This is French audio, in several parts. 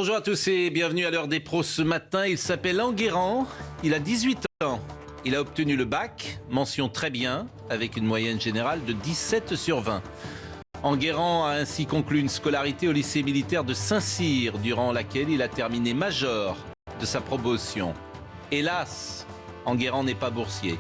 Bonjour à tous et bienvenue à l'heure des pros ce matin. Il s'appelle Enguerrand, il a 18 ans. Il a obtenu le bac, mention très bien, avec une moyenne générale de 17 sur 20. Enguerrand a ainsi conclu une scolarité au lycée militaire de Saint-Cyr, durant laquelle il a terminé major de sa promotion. Hélas, Enguerrand n'est pas boursier.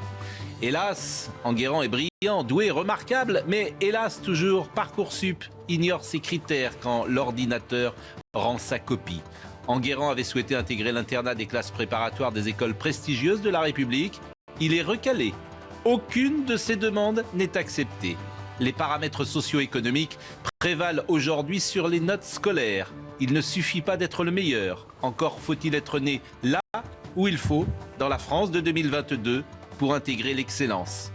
Hélas, Enguerrand est brillant, doué, remarquable, mais hélas toujours, Parcoursup ignore ses critères quand l'ordinateur rend sa copie. Enguerrand avait souhaité intégrer l'internat des classes préparatoires des écoles prestigieuses de la République. Il est recalé. Aucune de ses demandes n'est acceptée. Les paramètres socio-économiques prévalent aujourd'hui sur les notes scolaires. Il ne suffit pas d'être le meilleur. Encore faut-il être né là où il faut, dans la France de 2022, pour intégrer l'excellence.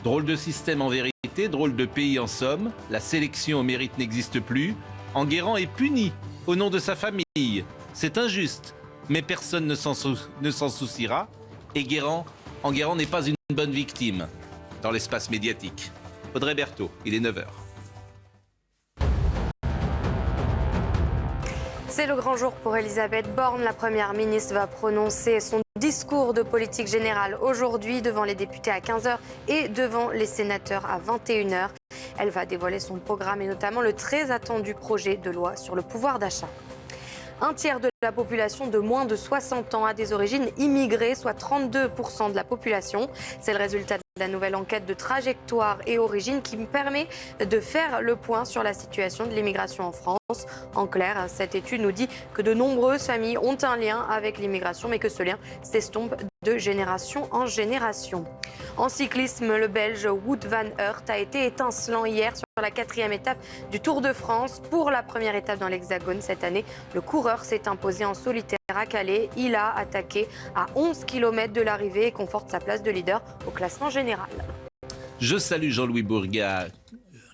Drôle de système en vérité, drôle de pays en somme. La sélection au mérite n'existe plus. Enguerrand est puni au nom de sa famille. C'est injuste, mais personne ne s'en souciera. Et Enguerrand n'est pas une bonne victime dans l'espace médiatique. Audrey Berthaud, il est 9h. C'est le grand jour pour Elisabeth Borne. La première ministre va prononcer son discours de politique générale aujourd'hui devant les députés à 15h et devant les sénateurs à 21h. Elle va dévoiler son programme et notamment le très attendu projet de loi sur le pouvoir d'achat. Un tiers de la population de moins de 60 ans a des origines immigrées, soit 32% de la population. C'est le résultat de la nouvelle enquête de trajectoire et origine qui me permet de faire le point sur la situation de l'immigration en France. En clair, cette étude nous dit que de nombreuses familles ont un lien avec l'immigration, mais que ce lien s'estompe de génération en génération. En cyclisme, le Belge Wout van Aert a été étincelant hier sur la 4e étape du Tour de France. Pour la première étape dans l'Hexagone cette année, le coureur s'est imposé en solitaire à Calais. Il a attaqué à 11 km de l'arrivée et conforte sa place de leader au classement général. Je salue Jean-Louis Bourgat,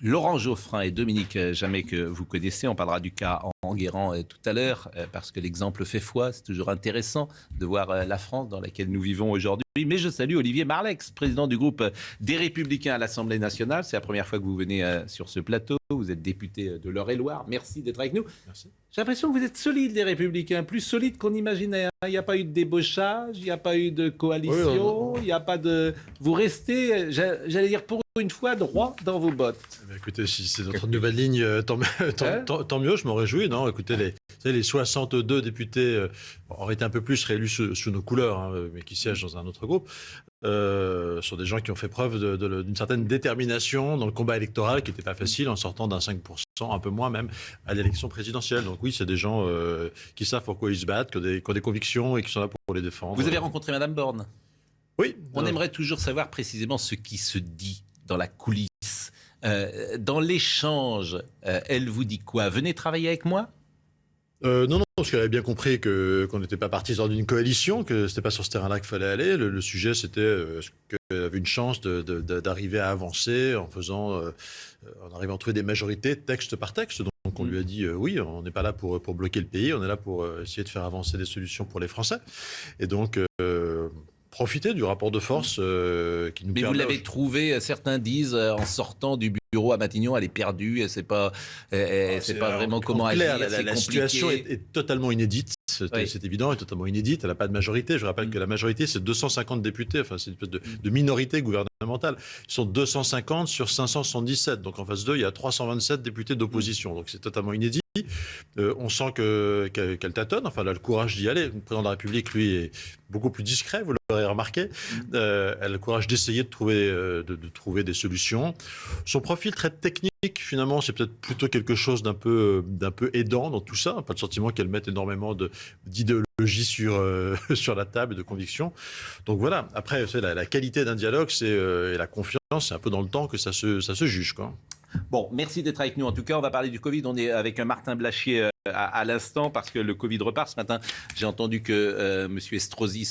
Laurent Geoffrin et Dominique Jamais que vous connaissez. On parlera du cas Enguerrand tout à l'heure parce que l'exemple fait foi. C'est toujours intéressant de voir la France dans laquelle nous vivons aujourd'hui. Mais je salue Olivier Marleix, président du groupe des Républicains à l'Assemblée nationale. C'est la première fois que vous venez sur ce plateau. Vous êtes député de l'Eure-et-Loire. Merci d'être avec nous. Merci. J'ai l'impression que vous êtes solide, les Républicains, plus solide qu'on imaginait. Il n'y a pas eu de débauchage, il n'y a pas eu de coalition, il n'y a pas de... Vous restez, j'allais dire pour une fois, droit dans vos bottes. Écoutez, si c'est notre nouvelle ligne, tant mieux, je m'en réjouis. Non, écoutez, les 62 députés, auraient été un peu plus réélus sous nos couleurs, mais qui siègent dans un autre groupe, sont des gens qui ont fait preuve d'une certaine détermination dans le combat électoral qui n'était pas facile en sortant d'un 5%, un peu moins même, à l'élection présidentielle. Donc oui, c'est des gens qui savent pourquoi ils se battent, qui ont des convictions et qui sont là pour les défendre. Vous avez rencontré Madame Borne ? Oui. On aimerait toujours savoir précisément ce qui se dit dans la coulisse. Dans l'échange, elle vous dit quoi ? Venez travailler avec moi ? Non, parce qu'elle avait bien compris qu'on n'était pas partis dans une coalition, que c'était pas sur ce terrain-là qu'il fallait aller. Le sujet, c'était est-ce qu'elle avait une chance d'arriver à avancer en arrivant à trouver des majorités texte par texte. Donc on lui a dit oui, on n'est pas là pour bloquer le pays, on est là pour essayer de faire avancer des solutions pour les Français. Et donc profiter du rapport de force qui nous permet... Mais vous l'avez trouvé, certains disent, en sortant du bureau à Matignon, elle est perdue, elle ne sait pas vraiment comment agir. La situation est totalement inédite, c'est évident, est totalement inédite, elle n'a pas de majorité. Je rappelle que la majorité, c'est 250 députés, enfin c'est une espèce de minorité gouvernementale. Ils sont 250 sur 577, donc en face d'eux, il y a 327 députés d'opposition, donc c'est totalement inédit. On sent qu'elle tâtonne, enfin elle a le courage d'y aller. Le président de la République, lui, est beaucoup plus discret, vous l'aurez remarqué. Elle a le courage d'essayer de trouver des solutions. Son profil très technique, finalement, c'est peut-être plutôt quelque chose d'un peu aidant dans tout ça. Pas le sentiment qu'elle mette énormément d'idéologie sur la table et de conviction. Donc voilà, après, la qualité d'un dialogue et la confiance, c'est un peu dans le temps que ça se juge, quoi. Bon, merci d'être avec nous. En tout cas, on va parler du Covid. On est avec Martin Blachier à l'instant parce que le Covid repart. Ce matin, j'ai entendu que M. Estrosi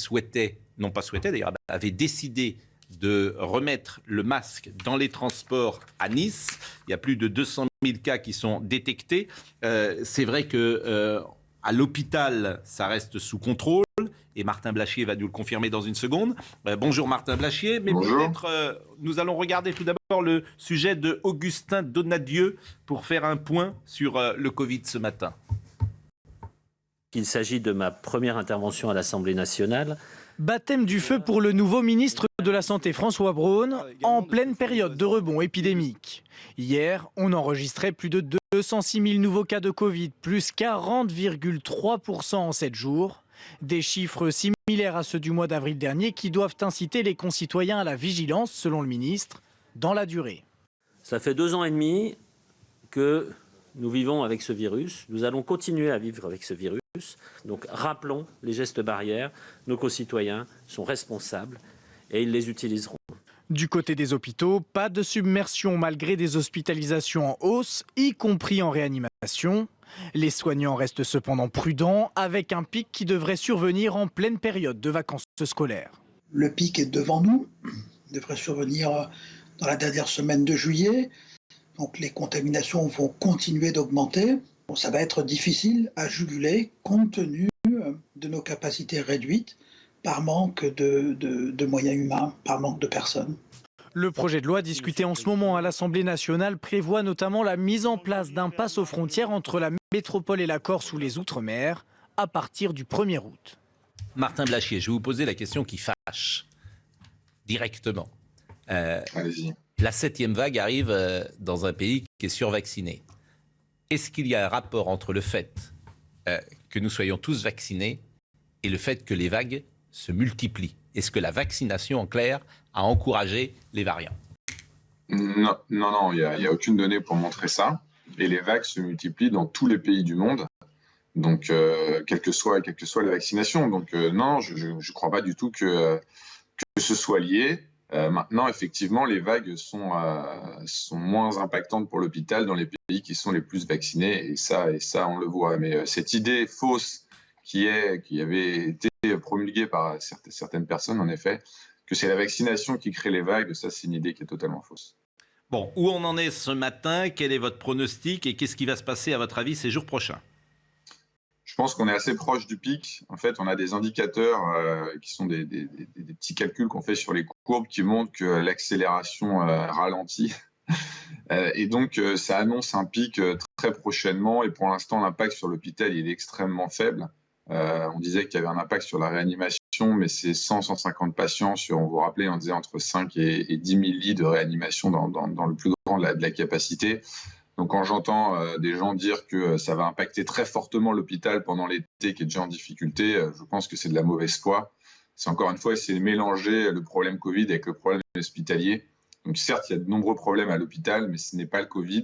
d'ailleurs, avait décidé de remettre le masque dans les transports à Nice. Il y a plus de 200 000 cas qui sont détectés. C'est vrai que à l'hôpital, ça reste sous contrôle. Et Martin Blachier va nous le confirmer dans une seconde. Bonjour Martin Blachier, mais bonjour. Peut-être nous allons regarder tout d'abord le sujet de Augustin Donadieu pour faire un point sur le Covid ce matin. Il s'agit de ma première intervention à l'Assemblée nationale. Baptême du feu pour le nouveau ministre de la Santé François Braun, en pleine période de rebond épidémique. Hier, on enregistrait plus de 206 000 nouveaux cas de Covid, plus 40,3% en 7 jours. Des chiffres similaires à ceux du mois d'avril dernier qui doivent inciter les concitoyens à la vigilance, selon le ministre, dans la durée. Ça fait 2 ans et demi que nous vivons avec ce virus. Nous allons continuer à vivre avec ce virus. Donc rappelons les gestes barrières. Nos concitoyens sont responsables et ils les utiliseront. Du côté des hôpitaux, pas de submersion malgré des hospitalisations en hausse, y compris en réanimation. Les soignants restent cependant prudents, avec un pic qui devrait survenir en pleine période de vacances scolaires. Le pic est devant nous, il devrait survenir dans la dernière semaine de juillet. Donc les contaminations vont continuer d'augmenter. Bon, ça va être difficile à juguler compte tenu de nos capacités réduites par manque de moyens humains, par manque de personnes. Le projet de loi discuté en ce moment à l'Assemblée nationale prévoit notamment la mise en place d'un pass aux frontières entre la métropole et la Corse ou les Outre-mer à partir du 1er août. Martin Blachier, je vais vous poser la question qui fâche directement. Allez-y. La 7e vague arrive dans un pays qui est survacciné. Est-ce qu'il y a un rapport entre le fait que nous soyons tous vaccinés et le fait que les vagues se multiplient? Est-ce que la vaccination, en clair, a encouragé les variants? Non, il n'y a aucune donnée pour montrer ça. Et les vagues se multiplient dans tous les pays du monde. Donc, quelle que soit la vaccination. Donc, non, je ne crois pas du tout que ce soit lié. Maintenant, effectivement, les vagues sont moins impactantes pour l'hôpital dans les pays qui sont les plus vaccinés. Et ça on le voit. Mais cette idée fausse qui avait été promulguée par certaines personnes, en effet, que c'est la vaccination qui crée les vagues, ça, c'est une idée qui est totalement fausse. Bon, où on en est ce matin? Quel est votre pronostic et qu'est-ce qui va se passer, à votre avis, ces jours prochains? Je pense qu'on est assez proche du pic. En fait, on a des indicateurs qui sont des petits calculs qu'on fait sur les courbes qui montrent que l'accélération ralentit. Et donc, ça annonce un pic très prochainement. Et pour l'instant, l'impact sur l'hôpital, il est extrêmement faible. On disait qu'il y avait un impact sur la réanimation, mais c'est 150 patients sur, on vous rappelez, on disait entre 5 et 10 000 lits de réanimation dans le plus grand de la capacité. Donc quand j'entends des gens dire que ça va impacter très fortement l'hôpital pendant l'été qui est déjà en difficulté, je pense que c'est de la mauvaise foi. C'est encore une fois, c'est mélanger le problème Covid avec le problème hospitalier. Donc certes, il y a de nombreux problèmes à l'hôpital, mais ce n'est pas le Covid.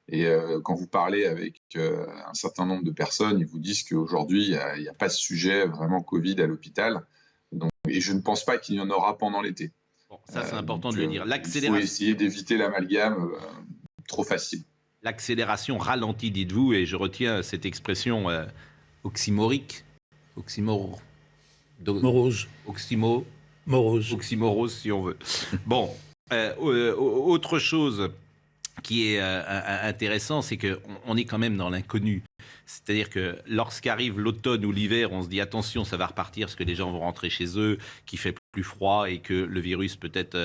Et quand vous parlez avec un certain nombre de personnes, ils vous disent qu'aujourd'hui, il n'y a pas de sujet vraiment Covid à l'hôpital. Et je ne pense pas qu'il y en aura pendant l'été. Bon, ça, c'est important de le dire. Il faut essayer d'éviter l'amalgame trop facile. L'accélération ralentit, dites-vous, et je retiens cette expression oxymorique. Morose, si on veut. Bon, autre chose qui est intéressant, c'est qu'on est quand même dans l'inconnu. C'est-à-dire que lorsqu'arrive l'automne ou l'hiver, on se dit attention, ça va repartir parce que les gens vont rentrer chez eux, qu'il fait plus froid et que le virus peut-être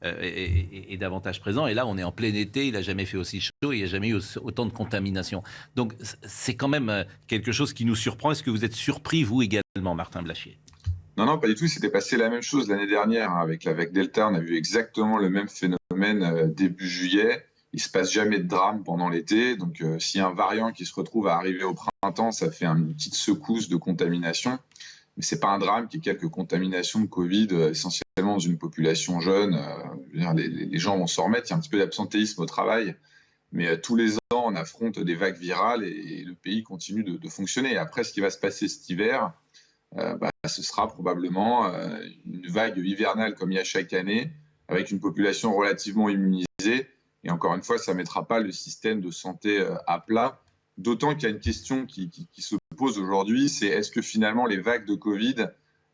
est davantage présent. Et là, on est en plein été, il n'a jamais fait aussi chaud, il n'y a jamais eu autant de contamination. Donc c'est quand même quelque chose qui nous surprend. Est-ce que vous êtes surpris, vous également, Martin Blachier? Non, pas du tout. Il s'était passé la même chose l'année dernière avec la vague Delta. On a vu exactement le même phénomène début juillet. Il ne se passe jamais de drame pendant l'été. Donc, s'il y a un variant qui se retrouve à arriver au printemps, ça fait une petite secousse de contamination. Mais ce n'est pas un drame qu'il y ait quelques contaminations de Covid, essentiellement dans une population jeune. Les gens vont s'en remettre. Il y a un petit peu d'absentéisme au travail. Mais tous les ans, on affronte des vagues virales et le pays continue de fonctionner. Et après, ce qui va se passer cet hiver, ce sera probablement une vague hivernale comme il y a chaque année, avec une population relativement immunisée. Et encore une fois, ça ne mettra pas le système de santé à plat. D'autant qu'il y a une question qui se pose aujourd'hui, c'est est-ce que finalement les vagues de Covid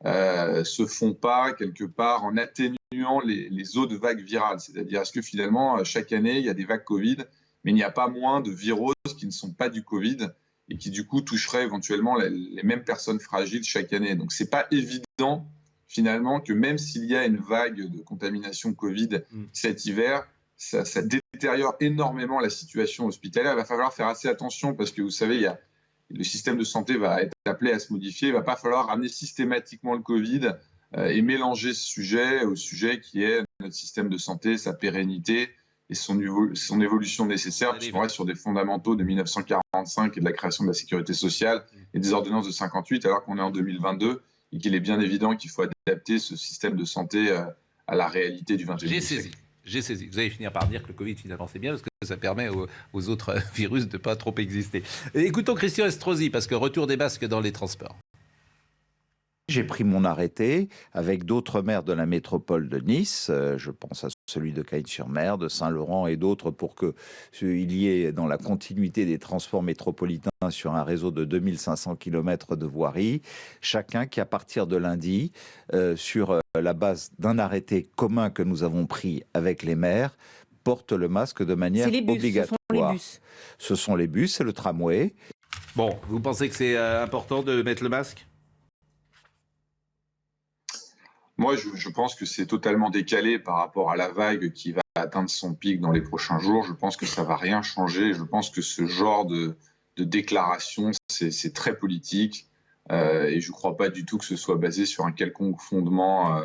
se font pas quelque part en atténuant les autres vagues virales? C'est-à-dire, est-ce que finalement, chaque année, il y a des vagues Covid, mais il n'y a pas moins de virus qui ne sont pas du Covid et qui du coup toucheraient éventuellement les mêmes personnes fragiles chaque année. Donc ce n'est pas évident finalement que même s'il y a une vague de contamination Covid cet hiver, ça détériore énormément la situation hospitalière. Il va falloir faire assez attention parce que vous savez, il y le système de santé va être appelé à se modifier. Il ne va pas falloir ramener systématiquement le Covid et mélanger ce sujet au sujet qui est notre système de santé, sa pérennité et son évolution nécessaire, puisqu'on reste sur des fondamentaux de 1945 et de la création de la sécurité sociale et des ordonnances de 58, alors qu'on est en 2022 et qu'il est bien évident qu'il faut adapter ce système de santé à la réalité du XXIe siècle. J'ai saisi. Vous allez finir par dire que le Covid, finalement, c'est bien parce que ça permet aux autres virus de ne pas trop exister. Écoutons Christian Estrosi, parce que retour des masques dans les transports. J'ai pris mon arrêté avec d'autres maires de la métropole de Nice, je pense à celui de Cagnes-sur-Mer, de Saint-Laurent et d'autres, pour qu'il y ait dans la continuité des transports métropolitains sur un réseau de 2500 km de voirie, chacun qui à partir de lundi, sur la base d'un arrêté commun que nous avons pris avec les maires, porte le masque de manière obligatoire. Ce sont les bus et le tramway. Bon, vous pensez que c'est important de mettre le masque ? Moi, je pense que c'est totalement décalé par rapport à la vague qui va atteindre son pic dans les prochains jours. Je pense que ça ne va rien changer. Je pense que ce genre de déclaration, c'est très politique. Et je ne crois pas du tout que ce soit basé sur un quelconque fondement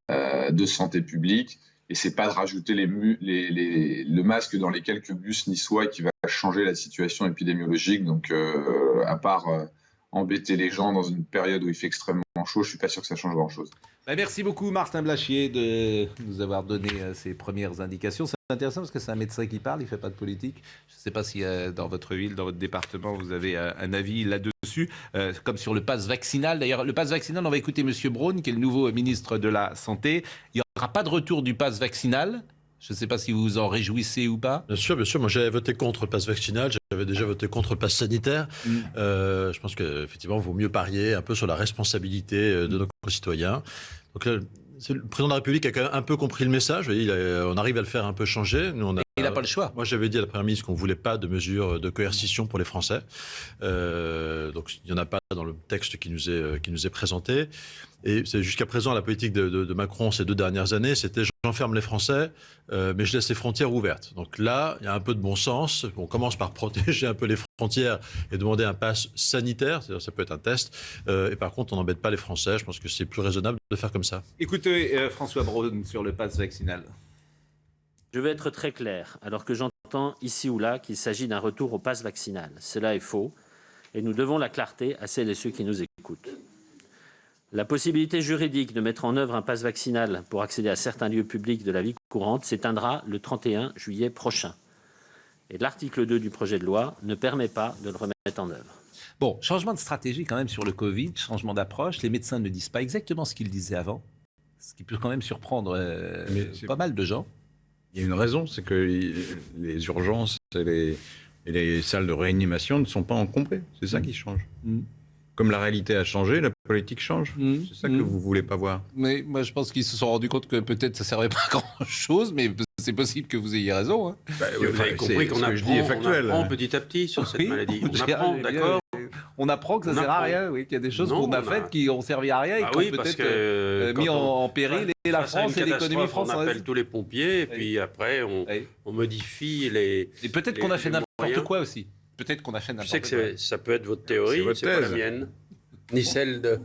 de santé publique. Et ce n'est pas de rajouter le masque dans les quelques bus niçois qui va changer la situation épidémiologique. Donc, à part embêter les gens dans une période où il fait extrêmement chaud, je ne suis pas sûr que ça change grand-chose. Merci beaucoup Martin Blachier de nous avoir donné ces premières indications. C'est intéressant parce que c'est un médecin qui parle, il ne fait pas de politique. Je ne sais pas si dans votre ville, dans votre département, vous avez un avis là-dessus, comme sur le pass vaccinal. D'ailleurs, le pass vaccinal, on va écouter M. Braun, qui est le nouveau ministre de la Santé. Il n'y aura pas de retour du pass vaccinal. Je ne sais pas si vous vous en réjouissez ou pas. Bien sûr, bien sûr. Moi, j'avais voté contre le pass vaccinal. J'avais déjà voté contre le pass sanitaire. Je pense qu'effectivement, il vaut mieux parier un peu sur la responsabilité de nos concitoyens. Donc là, le président de la République a quand même un peu compris le message. Vous voyez, on arrive à le faire un peu changer. Nous, il n'a pas le choix. Moi, j'avais dit à la Première ministre qu'on ne voulait pas de mesures de coercition pour les Français. Donc, il n'y en a pas dans le texte qui nous est présenté. Et jusqu'à présent, la politique de Macron ces 2 dernières années, c'était j'enferme les Français, mais je laisse les frontières ouvertes. Donc là, il y a un peu de bon sens. On commence par protéger un peu les frontières et demander un pass sanitaire, c'est-à-dire ça peut être un test. Et par contre, on n'embête pas les Français. Je pense que c'est plus raisonnable de faire comme ça. Écoutez, François Braun sur le pass vaccinal. Je vais être très clair, alors que j'entends ici ou là qu'il s'agit d'un retour au pass vaccinal. Cela est faux, et nous devons la clarté à celles et ceux qui nous écoutent. La possibilité juridique de mettre en œuvre un pass vaccinal pour accéder à certains lieux publics de la vie courante s'éteindra le 31 juillet prochain. Et l'article 2 du projet de loi ne permet pas de le remettre en œuvre. Bon, changement de stratégie quand même sur le Covid, changement d'approche. Les médecins ne disent pas exactement ce qu'ils disaient avant, ce qui peut quand même surprendre pas mal de gens. Il y a une raison, c'est que les urgences et les salles de réanimation ne sont pas encombrées. C'est ça qui change. Comme la réalité a changé, la politique change. C'est ça que vous ne voulez pas voir. Mais moi, je pense qu'ils se sont rendus compte que peut-être ça ne servait pas à grand-chose, mais c'est possible que vous ayez raison. Hein. Vous avez compris qu'on apprend petit à petit sur cette maladie. On apprend, d'accord. On apprend que ça ne sert à rien, oui, qu'il y a des choses qu'on a faites qui ont servi à rien et qui ont peut-être mis en péril la France et l'économie française. On appelle tous les pompiers et puis après on modifie les... Et peut-être qu'on a fait n'importe quoi aussi. Peut-être qu'on a fait n'importe quoi. Je sais que ça peut être votre théorie, c'est pas la mienne, ni celle de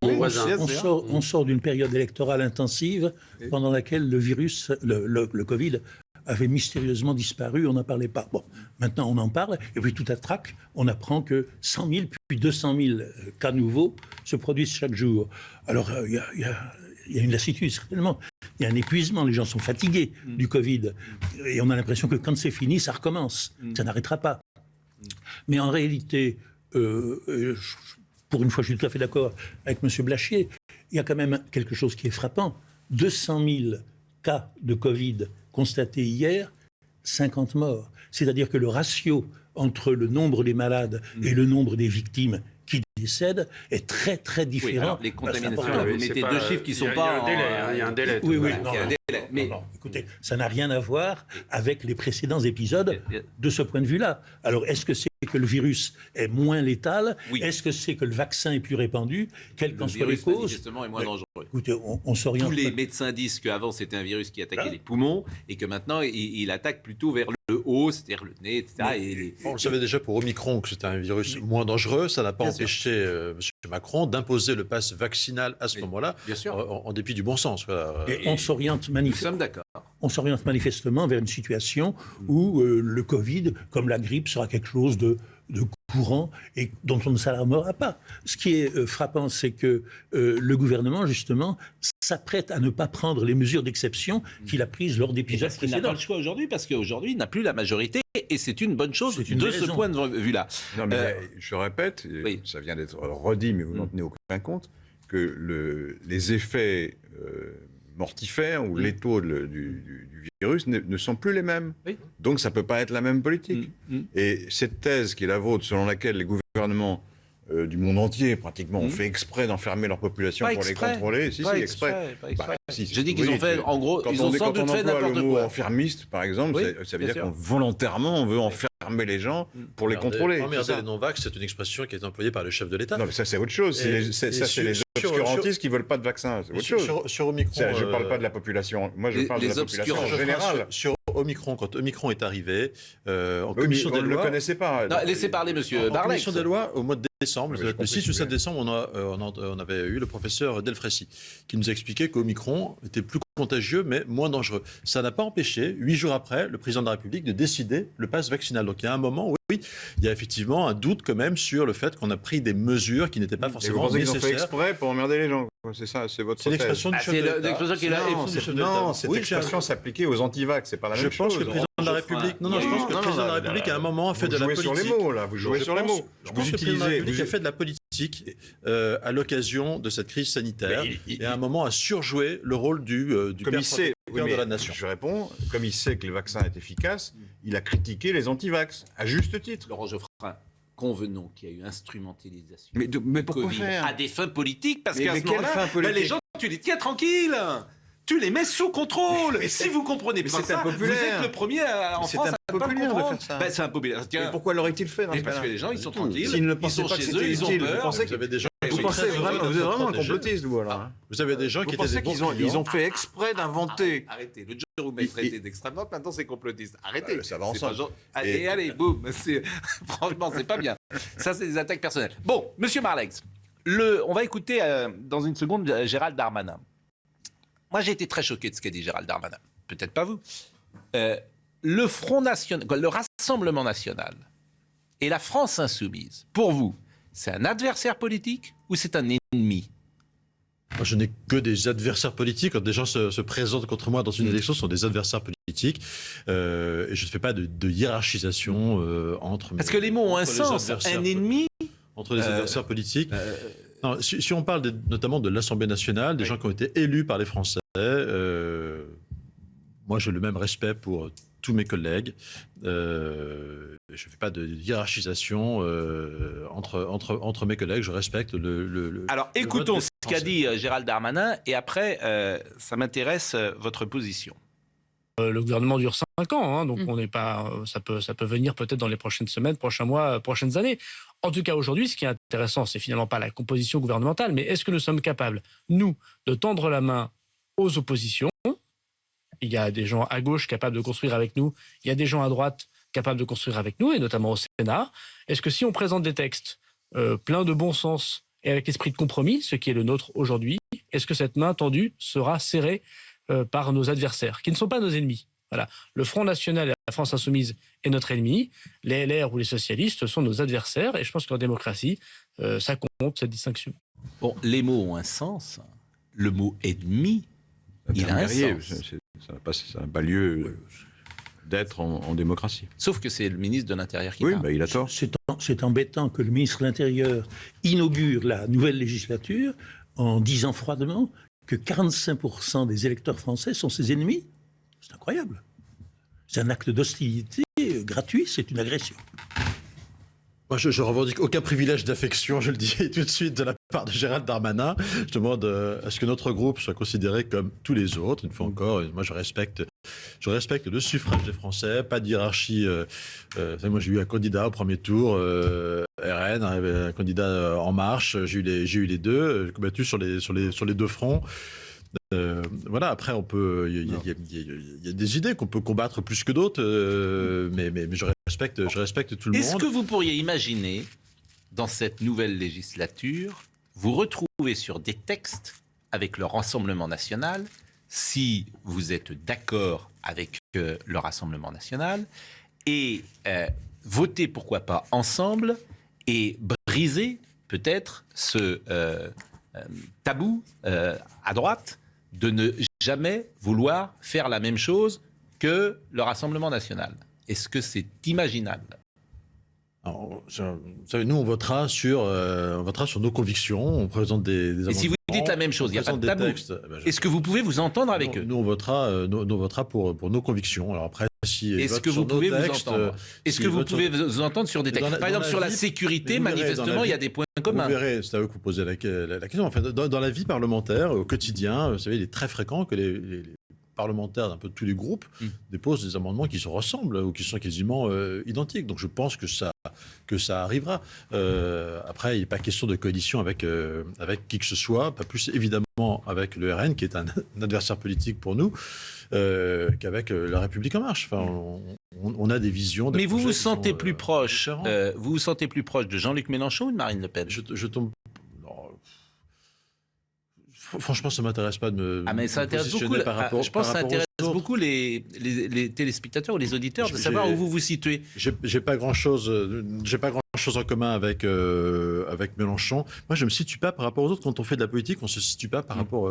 mon voisin. On sort d'une période électorale intensive pendant laquelle le virus, le Covid, avait mystérieusement disparu, on n'en parlait pas. Bon, maintenant on en parle, et puis tout à trac, on apprend que 100 000 puis 200 000 cas nouveaux se produisent chaque jour. Alors il y a une lassitude, certainement. Il y a un épuisement, les gens sont fatigués du Covid. Et on a l'impression que quand c'est fini, ça recommence. Ça n'arrêtera pas. Mais en réalité, pour une fois, je suis tout à fait d'accord avec M. Blachier, il y a quand même quelque chose qui est frappant. 200 000 cas de Covid constatés hier, 50 morts. C'est-à-dire que le ratio entre le nombre des malades et le nombre des victimes, qui décèdent est très très différent. Oui, alors, les contaminations, là, vous mettez deux chiffres qui ne sont pas... Il y a un délai. Oui, oui, Il y a un délai. Mais... non, écoutez, ça n'a rien à voir avec les précédents épisodes de ce point de vue-là. Alors, est-ce que c'est que le virus est moins létal? Oui. Est-ce que c'est que le vaccin est plus répandu? Quelles qu'en soient les virus, causes, manifestement, est moins dangereux. Écoutez, on s'oriente. Tous les médecins disent qu'avant, c'était un virus qui attaquait les poumons et que maintenant, il attaque plutôt vers le haut, c'est-à-dire le nez, etc. On le savait déjà pour Omicron que c'était un virus moins dangereux. Ça n'a pas empêché M. Macron d'imposer le pass vaccinal à ce moment-là, bien sûr. En dépit du bon sens. Voilà. Et on s'oriente manifestement vers une situation où le Covid, comme la grippe, sera quelque chose de courant et dont on ne s'alarmera pas. Ce qui est frappant, c'est que le gouvernement, justement, s'apprête à ne pas prendre les mesures d'exception qu'il a prises lors d'épisodes précédents. Il n'a pas le choix aujourd'hui, parce qu'aujourd'hui, il n'a plus la majorité, et c'est une bonne chose de ce point de vue-là. Non, mais je répète, ça vient d'être redit, mais vous n'en tenez aucun compte, que les effets mortifères ou létaux du virus ne sont plus les mêmes. Oui. Donc ça ne peut pas être la même politique. Et cette thèse qui est la vôtre, selon laquelle les gouvernements du monde entier, pratiquement, ont fait exprès d'enfermer leur population pour les contrôler. Si, exprès. Je dis qu'ils ont fait, en gros, ils ont sans doute fait n'importe quoi. Quand on emploie le mot enfermiste, par exemple, ça veut dire qu'on volontairement, on veut enfermer les gens pour les contrôler. Emmerder les non-vax, c'est une expression qui est employée par le chef de l'État. Non, mais ça, c'est autre chose. C'est les obscurantistes qui ne veulent pas de vaccin. C'est autre chose. Sur Omicron... Je ne parle pas de la population. Moi, je parle de la population en général. Sur Omicron, quand Omicron est arrivé, en commission des lois... On ne le connaissait pas. Non, laissez parler, monsieur Barley. En commission des lois, au mois de décembre, le 6 ou 7 décembre, on avait eu le professeur Delfrécy qui nous a expliqué qu'Omicron était plus contagieux mais moins dangereux. Ça n'a pas empêché, 8 jours après, le président de la République de décider le pass vaccinal. Donc il y a un moment où il y a effectivement un doute quand même sur le fait qu'on a pris des mesures qui n'étaient pas forcément nécessaires. Et vous pensez qu'ils ont fait exprès pour emmerder les gens? C'est ça, c'est votre thèse. L'expression du chef de l'État. Non, cette expression s'appliquait aux antivax, c'est pas la même chose. Je pense que le président de la République... je pense que le président de la République, à un moment, a fait de la politique... Vous jouez sur les mots, là. Vous jouez sur les mots. Je pense que le président de la République a fait de la politique à l'occasion de cette crise sanitaire et à un moment a surjoué le rôle du père de la nation. Je réponds, comme il sait que le vaccin est efficace, il a critiqué les antivax, à juste titre. Laurent Geoffrin, convenons qu'il y a eu instrumentalisation. Mais pourquoi faire à des fins politiques, parce qu'à ce quelle fin politique les gens, tu les tiens tranquilles. Tu les mets sous contrôle. Et si vous comprenez pas ça, vous êtes le premier en France à pas comprendre. De faire ça. C'est impopulaire. Mais pourquoi l'aurait-il fait dans ce cas-là? Parce que les gens, ils sont tranquilles. S'ils ne pensaient pas que c'était utile, vous pensez qu'il y avait des gens... Vous pensez vraiment, vous êtes vraiment un complotiste, vous, alors. Vous avez des gens qui étaient des bons clients. Ils ont fait exprès d'inventer. Arrêtez. Le jour où vous m'avez traité d'extrême droite, maintenant c'est complotiste. Arrêtez. Ça va ensemble. Allez, boum. Franchement, c'est pas bien. Ça, c'est des attaques personnelles. Bon, monsieur Marlex, on va écouter dans une seconde Gérald Darmanin. Moi, j'ai été très choqué de ce qu'a dit Gérald Darmanin. Peut-être pas vous. Le Front National, le Rassemblement National et la France Insoumise, pour vous, c'est un adversaire politique ou c'est un ennemi? Moi, je n'ai que des adversaires politiques. Quand des gens se présentent contre moi dans une élection, ce sont des adversaires politiques. Et je ne fais pas de hiérarchisation entre... Parce que les mots ont un sens. Un ennemi entre les adversaires politiques. Non, si on parle notamment de l'Assemblée nationale, des gens qui ont été élus par les Français, moi j'ai le même respect pour tous mes collègues. Je ne fais pas de hiérarchisation entre mes collègues, je respecte le Alors écoutons ce qu'a dit Gérald Darmanin et après ça m'intéresse votre position. Le gouvernement dure 5 ans, donc on n'est pas, ça peut venir peut-être dans les prochaines semaines, prochains mois, prochaines années. En tout cas, aujourd'hui, ce qui est intéressant, c'est finalement pas la composition gouvernementale, mais est-ce que nous sommes capables, nous, de tendre la main aux oppositions? Il y a des gens à gauche capables de construire avec nous, il y a des gens à droite capables de construire avec nous, et notamment au Sénat. Est-ce que si on présente des textes pleins de bon sens et avec esprit de compromis, ce qui est le nôtre aujourd'hui, est-ce que cette main tendue sera serrée par nos adversaires, qui ne sont pas nos ennemis? Voilà. Le Front National et la France Insoumise est notre ennemi. Les LR ou les socialistes sont nos adversaires. Et je pense qu'en démocratie, ça compte, cette distinction. Bon, les mots ont un sens. Le mot ennemi, il a un sens. Ça n'a pas lieu d'être en démocratie. Sauf que c'est le ministre de l'Intérieur qui parle. Oui, il a tort. C'est embêtant que le ministre de l'Intérieur inaugure la nouvelle législature en disant froidement que 45% des électeurs français sont ses ennemis. C'est incroyable. C'est un acte d'hostilité gratuit, c'est une agression. Moi, je revendique aucun privilège d'affection, je le dis tout de suite, de la part de Gérald Darmanin. Je demande à ce que notre groupe soit considéré comme tous les autres. Une fois encore, moi, je respecte le suffrage des Français, pas de hiérarchie. Moi, j'ai eu un candidat au premier tour, RN, un candidat En Marche. J'ai eu les deux, j'ai combattu sur les deux fronts. Voilà, après, il y a des idées qu'on peut combattre plus que d'autres, mais je respecte tout le monde. Est-ce que vous pourriez imaginer, dans cette nouvelle législature, vous retrouver sur des textes avec le Rassemblement national, si vous êtes d'accord avec le Rassemblement national, et voter, pourquoi pas, ensemble, et briser peut-être ce tabou à droite de ne jamais vouloir faire la même chose que le Rassemblement national? Est-ce que c'est imaginable? Alors, vous savez, nous, on votera sur nos convictions, on présente des amendements. Et si vous dites la même chose, il n'y a pas de tabou. Est-ce que vous pouvez vous entendre avec eux? Nous, on votera pour nos convictions. Alors après, est-ce que vous pouvez vous entendre? Est-ce que vous pouvez vous entendre sur des textes? Par exemple, sur la sécurité, manifestement, il y a des points communs. Vous verrez, c'est à eux que vous posez la question. Enfin, dans la vie parlementaire, au quotidien, vous savez, il est très fréquent que les parlementaires d'un peu tous les groupes déposent des amendements qui se ressemblent ou qui sont quasiment identiques. Donc je pense que ça arrivera. Après, il n'est pas question de coalition avec qui que ce soit, pas plus évidemment avec le RN, qui est un adversaire politique pour nous, qu'avec La République En Marche. Enfin, on a des visions. Mais vous vous sentez plus proche de Jean-Luc Mélenchon ou de Marine Le Pen? Je tombe... Franchement, ça ne m'intéresse pas de me ça intéresse beaucoup, par rapport. Je pense que ça intéresse beaucoup les téléspectateurs ou les auditeurs de savoir où vous vous situez. J'ai pas grand-chose en commun avec Mélenchon. Moi, je me situe pas par rapport aux autres. Quand on fait de la politique, on se situe pas par rapport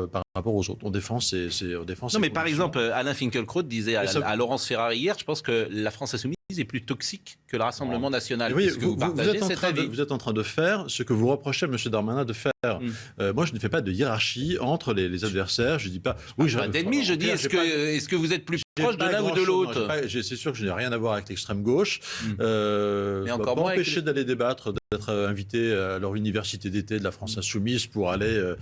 aux autres. On défend Non, mais par exemple, Alain Finkielkraut disait à Laurence Ferrari hier, je pense que la France Insoumise est plus toxique que le Rassemblement national. Oui, vous êtes en train de faire ce que vous reprochez à M. Darmanin de faire. Moi, je ne fais pas de hiérarchie entre les adversaires. Je dis pas. Oui, pas d'ennemis. Je dis, est-ce que vous êtes plus proche de l'un ou de l'autre? C'est sûr que je n'ai rien à voir avec l'extrême gauche. Mais encore moins empêcher d'aller débattre, d'être invité à leur université d'été de la France Insoumise pour aller.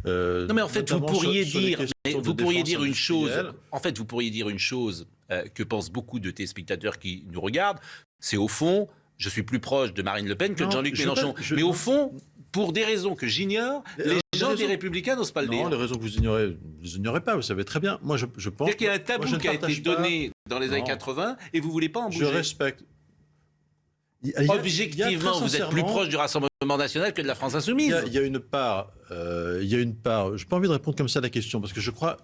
Non, mais en fait, vous pourriez dire une chose. En fait, vous pourriez dire une chose que pensent beaucoup de téléspectateurs qui nous regardent. C'est au fond, je suis plus proche de Marine Le Pen que de Jean-Luc Mélenchon. Mais au fond, pour des raisons que j'ignore, les gens des Républicains n'osent pas le dire. Non, les raisons que vous ignorez, vous ne les ignorez pas, vous savez très bien. Moi, je pense... C'est-à-dire qu'il y a un tabou qui a été donné dans les années 80 et vous ne voulez pas en bouger. Je respecte. Objectivement, vous êtes plus proche du Rassemblement national que de la France Insoumise. Il y a une part... je n'ai pas envie de répondre comme ça à la question, parce que je crois...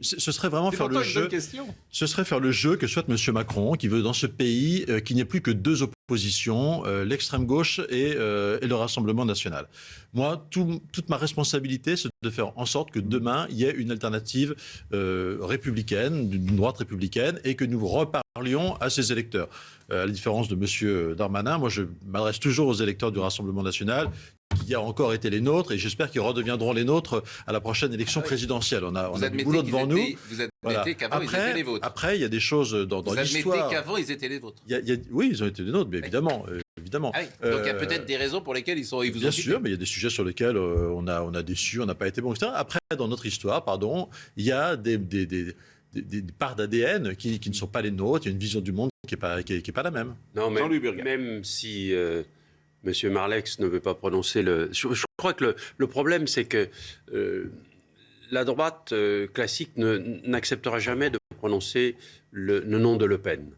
Ce serait vraiment faire le jeu. Ce serait faire le jeu que souhaite M. Macron, qui veut dans ce pays qu'il n'y ait plus que deux oppositions, l'extrême gauche et le Rassemblement national. Moi, toute ma responsabilité, c'est de faire en sorte que demain, il y ait une alternative républicaine, d'une droite républicaine, et que nous reparlions à ces électeurs. À la différence de M. Darmanin, moi, je m'adresse toujours aux électeurs du Rassemblement national, qui a encore été les nôtres, et j'espère qu'ils redeviendront les nôtres à la prochaine élection présidentielle. On a du boulot devant nous. Vous admettez qu'avant, ils étaient les vôtres. Après, il y a des choses dans l'histoire. Vous admettez qu'avant, ils étaient les vôtres. Oui, ils ont été les nôtres, mais évidemment. Donc il y a peut-être des raisons pour lesquelles ils vous ont bien sûr, mais il y a des sujets sur lesquels on a déçu, on n'a pas été bon, etc. Après, dans notre histoire, il y a des parts d'ADN qui ne sont pas les nôtres. Il y a une vision du monde qui n'est pas la même. Non, mais même si... Monsieur Marlex ne veut pas prononcer le... Je crois que le problème, c'est que la droite classique n'acceptera jamais de prononcer le nom de Le Pen.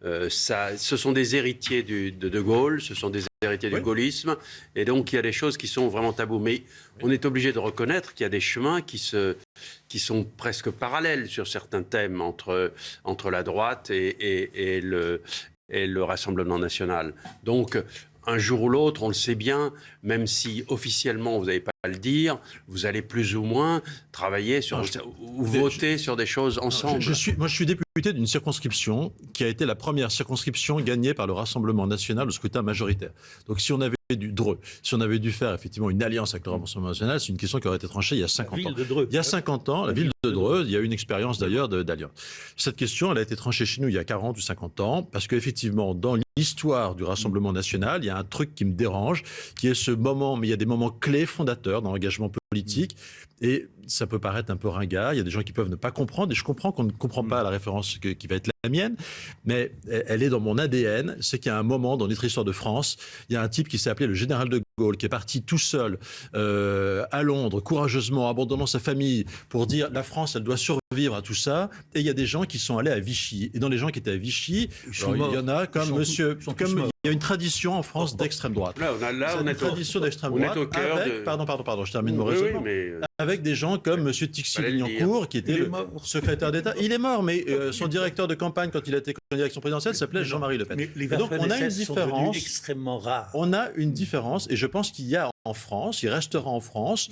Ce sont des héritiers de Gaulle, ce sont des héritiers du gaullisme, et donc il y a des choses qui sont vraiment tabous. Mais on est obligé de reconnaître qu'il y a des chemins qui sont presque parallèles sur certains thèmes entre la droite et le Rassemblement national. Donc... un jour ou l'autre, on le sait bien, même si officiellement vous n'avez pas le dire, vous allez plus ou moins travailler sur, ou voter sur des choses ensemble. Je suis député d'une circonscription qui a été la première circonscription gagnée par le Rassemblement national au scrutin majoritaire. Donc si on avait dû faire effectivement une alliance avec le Rassemblement national, c'est une question qui aurait été tranchée il y a 50 ans. Il y a 50 ans, la ville de Dreux, il y a eu une expérience d'ailleurs d'alliance. Cette question, elle a été tranchée chez nous il y a 40 ou 50 ans, parce qu'effectivement, dans l'histoire du Rassemblement national, il y a un truc qui me dérange, qui est ce moment, mais il y a des moments clés fondateurs dans l'engagement politique, et ça peut paraître un peu ringard, il y a des gens qui peuvent ne pas comprendre, et je comprends qu'on ne comprend pas la référence qui va être la mienne, mais elle est dans mon ADN, c'est qu'il y a un moment dans notre histoire de France, il y a un type qui s'est appelé le général de Gaulle, qui est parti tout seul à Londres, courageusement, abandonnant sa famille, pour dire la France, elle doit survivre à tout ça, et il y a des gens qui sont allés à Vichy, et dans les gens qui étaient à Vichy, il y en a comme monsieur, il y a une tradition en France d'extrême droite. Là, on est tradition d'extrême droite. On est au cœur avec, pardon, je termine mon raisonnement. Avec des gens comme monsieur Tixi-Vignancourt, qui était le secrétaire d'État. Il est mort, mais son directeur de campagne, quand il a été candidat à l'élection présidentielle, s'appelait Jean-Marie Le Pen. Mais les donc, on a une différence extrêmement rare. On a une différence, et je pense qu'il y a en France, il restera en France,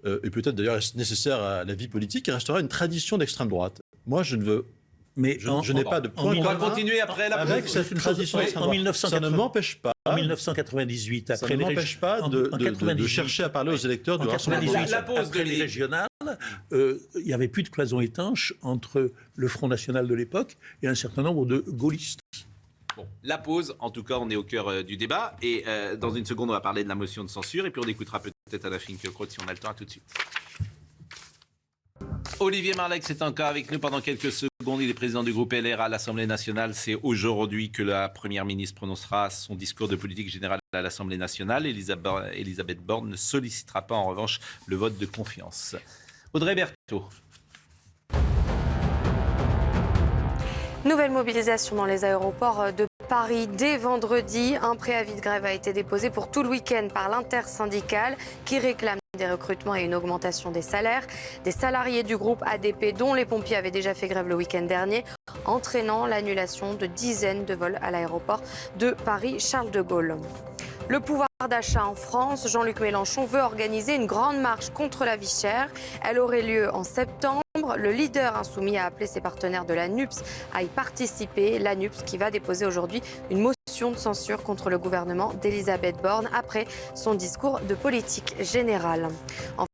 et peut-être d'ailleurs nécessaire à la vie politique, il restera une tradition d'extrême droite. Moi, je ne veux. Mais je n'ai pas de point on va continuer après la avec cette tradition d'extrême droite. Ça ne m'empêche pas. En 1998, après ne m'empêche pas de chercher à parler aux électeurs du Rassemblement national. Après les régionales, il n'y avait plus de cloison étanche entre le Front national de l'époque et un certain nombre de gaullistes. Bon, la pause, en tout cas, on est au cœur du débat. Et dans une seconde, on va parler de la motion de censure. Et puis on écoutera peut-être Anna Finkielkraut si on a le temps. À tout de suite. Olivier Marleix est encore avec nous pendant quelques secondes. Il est président du groupe LR à l'Assemblée nationale. C'est aujourd'hui que la Première ministre prononcera son discours de politique générale à l'Assemblée nationale. Elisabeth Borne ne sollicitera pas en revanche le vote de confiance. Audrey Berthaud. Nouvelle mobilisation dans les aéroports de Paris dès vendredi. Un préavis de grève a été déposé pour tout le week-end par l'intersyndicale qui réclame des recrutements et une augmentation des salaires. Des salariés du groupe ADP dont les pompiers avaient déjà fait grève le week-end dernier, entraînant l'annulation de dizaines de vols à l'aéroport de Paris-Charles de Gaulle. Le pouvoir d'achat en France, Jean-Luc Mélenchon veut organiser une grande marche contre la vie chère. Elle aurait lieu en septembre. Le leader insoumis a appelé ses partenaires de la NUPS à y participer. La NUPS qui va déposer aujourd'hui une motion de censure contre le gouvernement d'Elisabeth Borne après son discours de politique générale.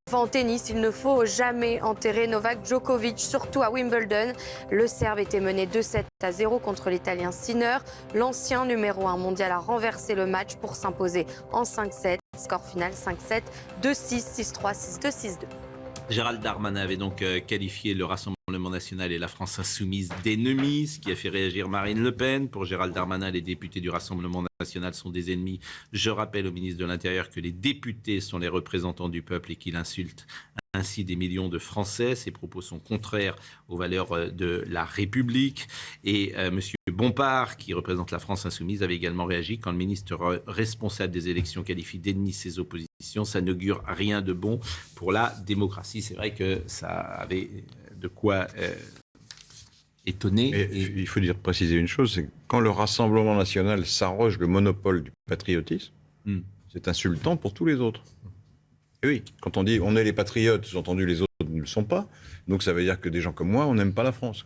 Enfin, en tennis, il ne faut jamais enterrer Novak Djokovic, surtout à Wimbledon. Le Serbe était mené 2-7-0 contre l'Italien Sinner. L'ancien numéro 1 mondial a renversé le match pour s'imposer en 5-7. Score final 5-7, 2-6, 6-3, 6-2, 6-2. Gérald Darmanin avait donc qualifié le Rassemblement national et la France insoumise d'ennemis, ce qui a fait réagir Marine Le Pen. Pour Gérald Darmanin, les députés du Rassemblement national sont des ennemis. Je rappelle au ministre de l'Intérieur que les députés sont les représentants du peuple et qu'il insulte ainsi des millions de Français. Ces propos sont contraires aux valeurs de la République. Et M. Bompard, qui représente la France insoumise, avait également réagi quand le ministre responsable des élections qualifie d'ennemis ses oppositions. Ça n'augure rien de bon pour la démocratie. C'est vrai que ça avait de quoi étonner. Mais il faut préciser une chose, c'est que quand le Rassemblement national s'arroge le monopole du patriotisme, c'est insultant pour tous les autres. Et oui, quand on dit on est les patriotes, sous-entendu les autres ne le sont pas, donc ça veut dire que des gens comme moi, on n'aime pas la France.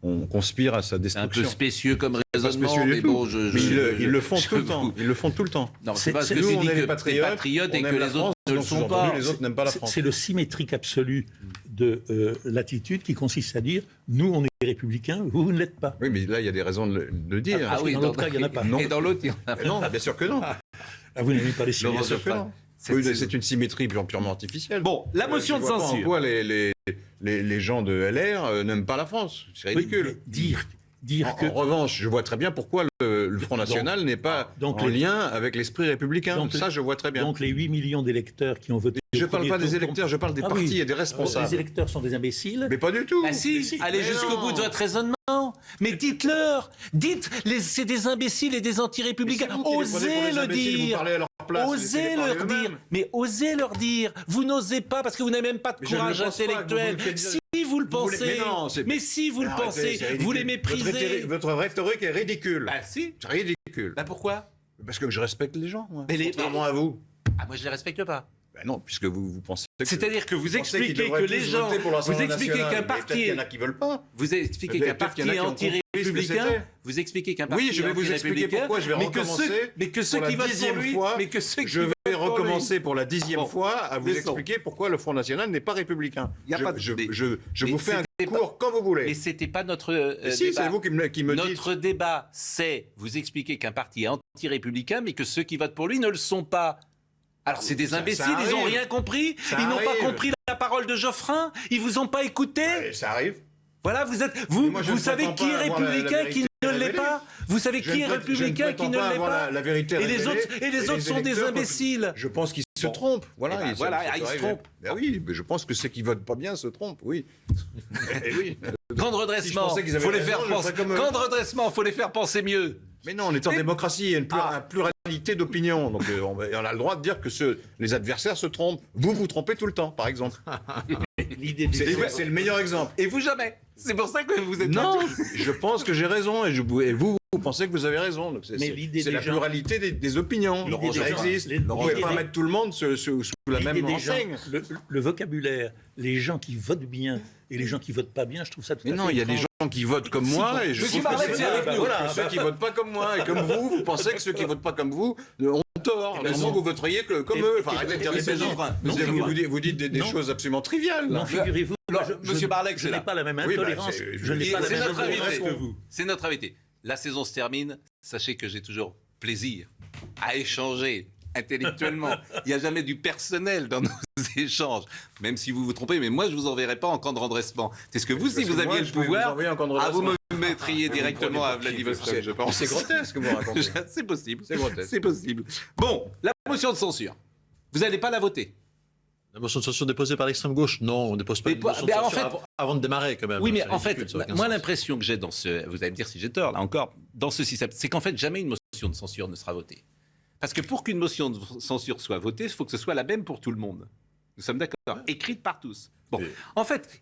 On conspire à sa destruction. C'est un peu spécieux comme raisonnement, mais bon, ils le font tout le temps. Ils le font tout le temps. Non, c'est parce que nous, on est les patriotes et que les autres ne le sont pas. Les autres n'aiment pas la France. C'est le symétrique absolu de l'attitude qui consiste à dire nous, on est républicains, vous ne l'êtes pas. Oui, mais là, il y a des raisons de le dire. Ah oui, dans l'autre cas, il n'y en a pas. Et dans l'autre, il n'y en a pas. Non, bien sûr que non. Vous n'aimez pas les symétries. Bien sûr que non. C'est une symétrie purement artificielle. Bon, la motion de censure. En quoi les gens de LR n'aiment pas la France. C'est ridicule. Oui, En revanche, je vois très bien pourquoi le Front National n'est pas en lien avec l'esprit républicain. Ça, je vois très bien. Donc les 8 millions d'électeurs qui ont voté... Je ne parle pas des électeurs, je parle des partis et des responsables. Les électeurs sont des imbéciles. Mais pas du tout. Ah si, allez jusqu'au bout de votre raisonnement. Mais dites-leur. C'est des imbéciles et des anti-républicains. Osez le dire. Osez leur dire. Mais osez leur dire. Vous n'osez pas parce que vous n'avez même pas de courage intellectuel. Si vous le pensez, mais si vous le pensez, vous les méprisez. Votre rhétorique est ridicule. Bah si. C'est ridicule. Bah pourquoi? Parce que je respecte les gens, moi. Mais contrairement à vous. Ah moi je les respecte pas. Ben non, puisque vous pensez. C'est-à-dire que vous expliquez que les gens, vous expliquez qu'un parti, il y en a qui veulent pas. Vous expliquez qu'un parti est anti-républicain. Vous expliquez qu'un parti Oui, je vais vous expliquer pourquoi. Je vais recommencer. Mais que ceux qui votent pour lui, mais que ceux qui je vais recommencer pour la 10e Bon, fois à vous expliquer pourquoi le Front National n'est pas républicain. Je vous fais un cours quand vous voulez. Mais c'était pas notre si, débat. c'est vous qui me dites. Notre débat, c'est vous expliquer qu'un parti est anti-républicain, mais que ceux qui votent pour lui ne le sont pas. Alors c'est des imbéciles, ils n'ont rien compris, ils n'ont pas compris la parole de Geoffrin, ils vous ont pas écouté. Ça arrive. Voilà, vous savez qui est républicain, qui ne l'est pas. Vous savez qui est républicain, qui ne l'est pas. La vérité et les autres sont des imbéciles. Je pense qu'ils se trompent. Voilà, ils se trompent. Ben oui, mais je pense que ceux qui votent pas bien se trompent, oui. Oui. Grand redressement, faut les faire penser. Grand redressement, faut les faire penser mieux. Mais non, on est en démocratie, il y a une pluralité d'opinions. Donc on a le droit de dire que les adversaires se trompent. Vous vous trompez tout le temps, par exemple. C'est le meilleur exemple. Et vous jamais. C'est pour ça que vous êtes non, je pense que j'ai raison et vous pensez que vous avez raison. C'est la pluralité des opinions. Ça existe. Vous ne pouvez pas mettre tout le monde sous la même enseigne. Le vocabulaire, les gens qui votent bien et les gens qui votent pas bien, je trouve ça tout à fait. Mais non, il y a des gens qui votent comme moi et je trouve que c'est avec nous. Ceux qui votent pas comme moi et comme vous pensez que ceux qui votent pas comme vous ont tort. Normalement, vous voteriez comme eux. Enfin, arrêtez de dire des bêtises. Vous dites des choses absolument triviales. Non, figurez-vous. Monsieur Barlec, je n'ai pas la même intolérance. Je n'ai pas la même intolérance que vous. C'est notre invité. La saison se termine. Sachez que j'ai toujours plaisir à échanger intellectuellement. Il n'y a jamais du personnel dans nos échanges, même si vous vous trompez. Mais moi, je vous enverrai pas en camp de redressement. C'est ce que vous, si vous aviez le pouvoir, vous me mettriez directement à Vladivostok, je pense. C'est grotesque, vous racontez. C'est possible. C'est grotesque. C'est possible. Bon, la motion de censure. Vous n'allez pas la voter. La motion de censure déposée par l'extrême gauche, non, on ne dépose pas une motion de censure avant de démarrer quand même. Oui, mais en fait, moi l'impression que j'ai dans ce, vous allez me dire si j'ai tort, là encore, dans ce système, c'est qu'en fait jamais une motion de censure ne sera votée. Parce que pour qu'une motion de censure soit votée, il faut que ce soit la même pour tout le monde. Nous sommes d'accord, écrite par tous. Bon, en fait,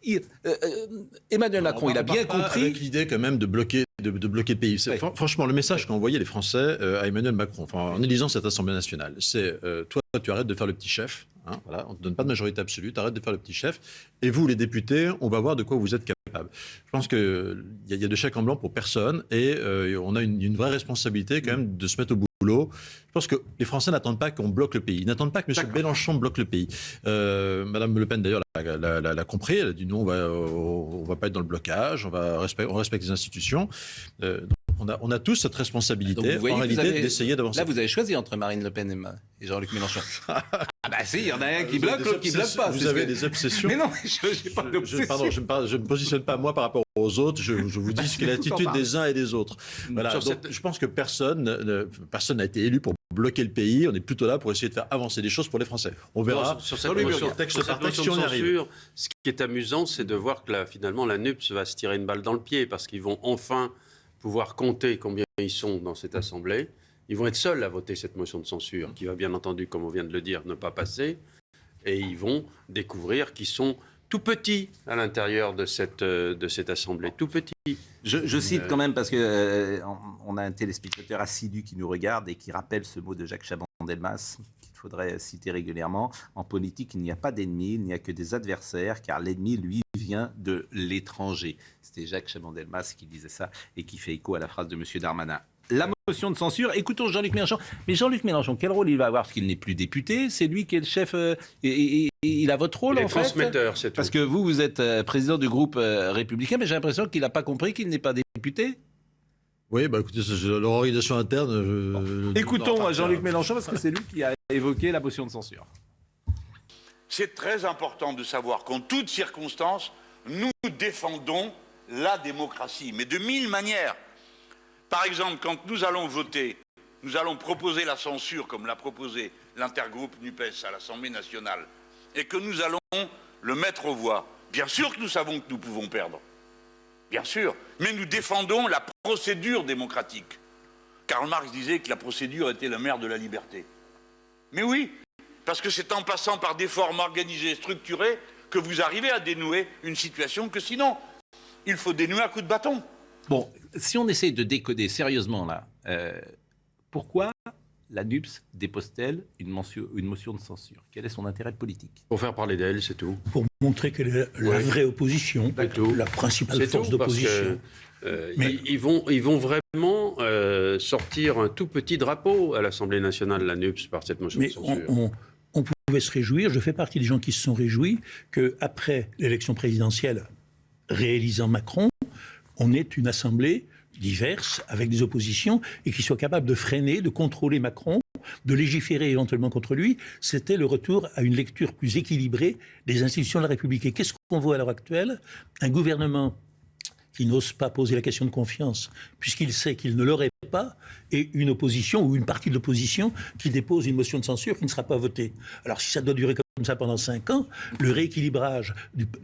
Emmanuel Macron, il a bien compris. Avec l'idée quand même de bloquer le pays. Oui. Franchement, le message qu'ont envoyé les Français à Emmanuel Macron, en élisant cette Assemblée nationale, c'est toi, tu arrêtes de faire le petit chef. Hein, voilà, on ne te donne pas de majorité absolue, tu arrêtes de faire le petit chef. Et vous, les députés, on va voir de quoi vous êtes capables. Je pense qu'il y a de chèques en blanc pour personne et on a une vraie responsabilité quand même de se mettre au boulot. Je pense que les Français n'attendent pas qu'on bloque le pays. Ils n'attendent pas que M. Mélenchon bloque le pays. Madame Le Pen, d'ailleurs, l'a compris. Elle a dit non, on va pas être dans le blocage, on respecte les institutions. On a tous cette responsabilité, en réalité, d'essayer d'avancer. Là, vous avez choisi entre Marine Le Pen et Jean-Luc Mélenchon. Ah bah si, il y en a un qui bloque, l'autre qui bloque pas. Vous avez des obsessions. Mais non, je n'ai pas d'obsession. Pardon, je ne me positionne pas moi par rapport aux autres. Je vous dis ce qu'est l'attitude des uns et des autres. Voilà. Donc, je pense que personne n'a été élu pour bloquer le pays. On est plutôt là pour essayer de faire avancer les choses pour les Français. On verra sur cette motion, texte par texte si on y arrive. Ce qui est amusant, c'est de voir que finalement la NUPS va se tirer une balle dans le pied parce qu'ils vont enfin pouvoir compter combien ils sont dans cette Assemblée. Ils vont être seuls à voter cette motion de censure, qui va bien entendu, comme on vient de le dire, ne pas passer. Et ils vont découvrir qu'ils sont tout petits à l'intérieur de cette Assemblée, tout petits. Je cite quand même, parce qu'on a un téléspectateur assidu qui nous regarde et qui rappelle ce mot de Jacques Chaban-Delmas, qu'il faudrait citer régulièrement. En politique, il n'y a pas d'ennemis, il n'y a que des adversaires, car l'ennemi, lui, vient de l'étranger. C'était Jacques Chaban-Delmas qui disait ça et qui fait écho à la phrase de M. Darmanin. La motion de censure, écoutons Jean-Luc Mélenchon. Mais Jean-Luc Mélenchon, quel rôle il va avoir? Parce qu'il n'est plus député, c'est lui qui est le chef. Il a votre rôle, en fait. Transmetteur, c'est tout. Parce que vous êtes président du groupe républicain, mais j'ai l'impression qu'il n'a pas compris qu'il n'est pas député. Oui, bah écoutez, c'est l'organisation interne. Écoutons Jean-Luc Mélenchon, parce que c'est lui qui a évoqué la motion de censure. C'est très important de savoir qu'en toutes circonstances, nous défendons la démocratie, mais de mille manières. Par exemple, quand nous allons voter, nous allons proposer la censure, comme l'a proposé l'intergroupe NUPES à l'Assemblée nationale, et que nous allons le mettre aux voix. Bien sûr que nous savons que nous pouvons perdre. Bien sûr. Mais nous défendons la procédure démocratique. Karl Marx disait que la procédure était la mère de la liberté. Mais oui, parce que c'est en passant par des formes organisées, structurées, que vous arrivez à dénouer une situation que sinon, il faut dénouer à coups de bâton. Bon, si on essaie de décoder sérieusement là, pourquoi la NUPS dépose-t-elle une motion de censure? Quel est son intérêt politique? Pour faire parler d'elle, c'est tout. Pour montrer qu'elle est la vraie opposition, la principale force d'opposition. Mais ils vont vraiment sortir un tout petit drapeau à l'Assemblée nationale, la NUPS, par cette motion de censure. On pouvait se réjouir, je fais partie des gens qui se sont réjouis qu'après l'élection présidentielle réalisant Macron, on ait une Assemblée diverse, avec des oppositions, et qui soit capable de freiner, de contrôler Macron, de légiférer éventuellement contre lui. C'était le retour à une lecture plus équilibrée des institutions de la République. Et qu'est-ce qu'on voit à l'heure actuelle? Un gouvernement qui n'ose pas poser la question de confiance, puisqu'il sait qu'il ne l'aurait pas, et une opposition, ou une partie de l'opposition, qui dépose une motion de censure qui ne sera pas votée. Alors si ça doit durer comme ça pendant 5 ans, le rééquilibrage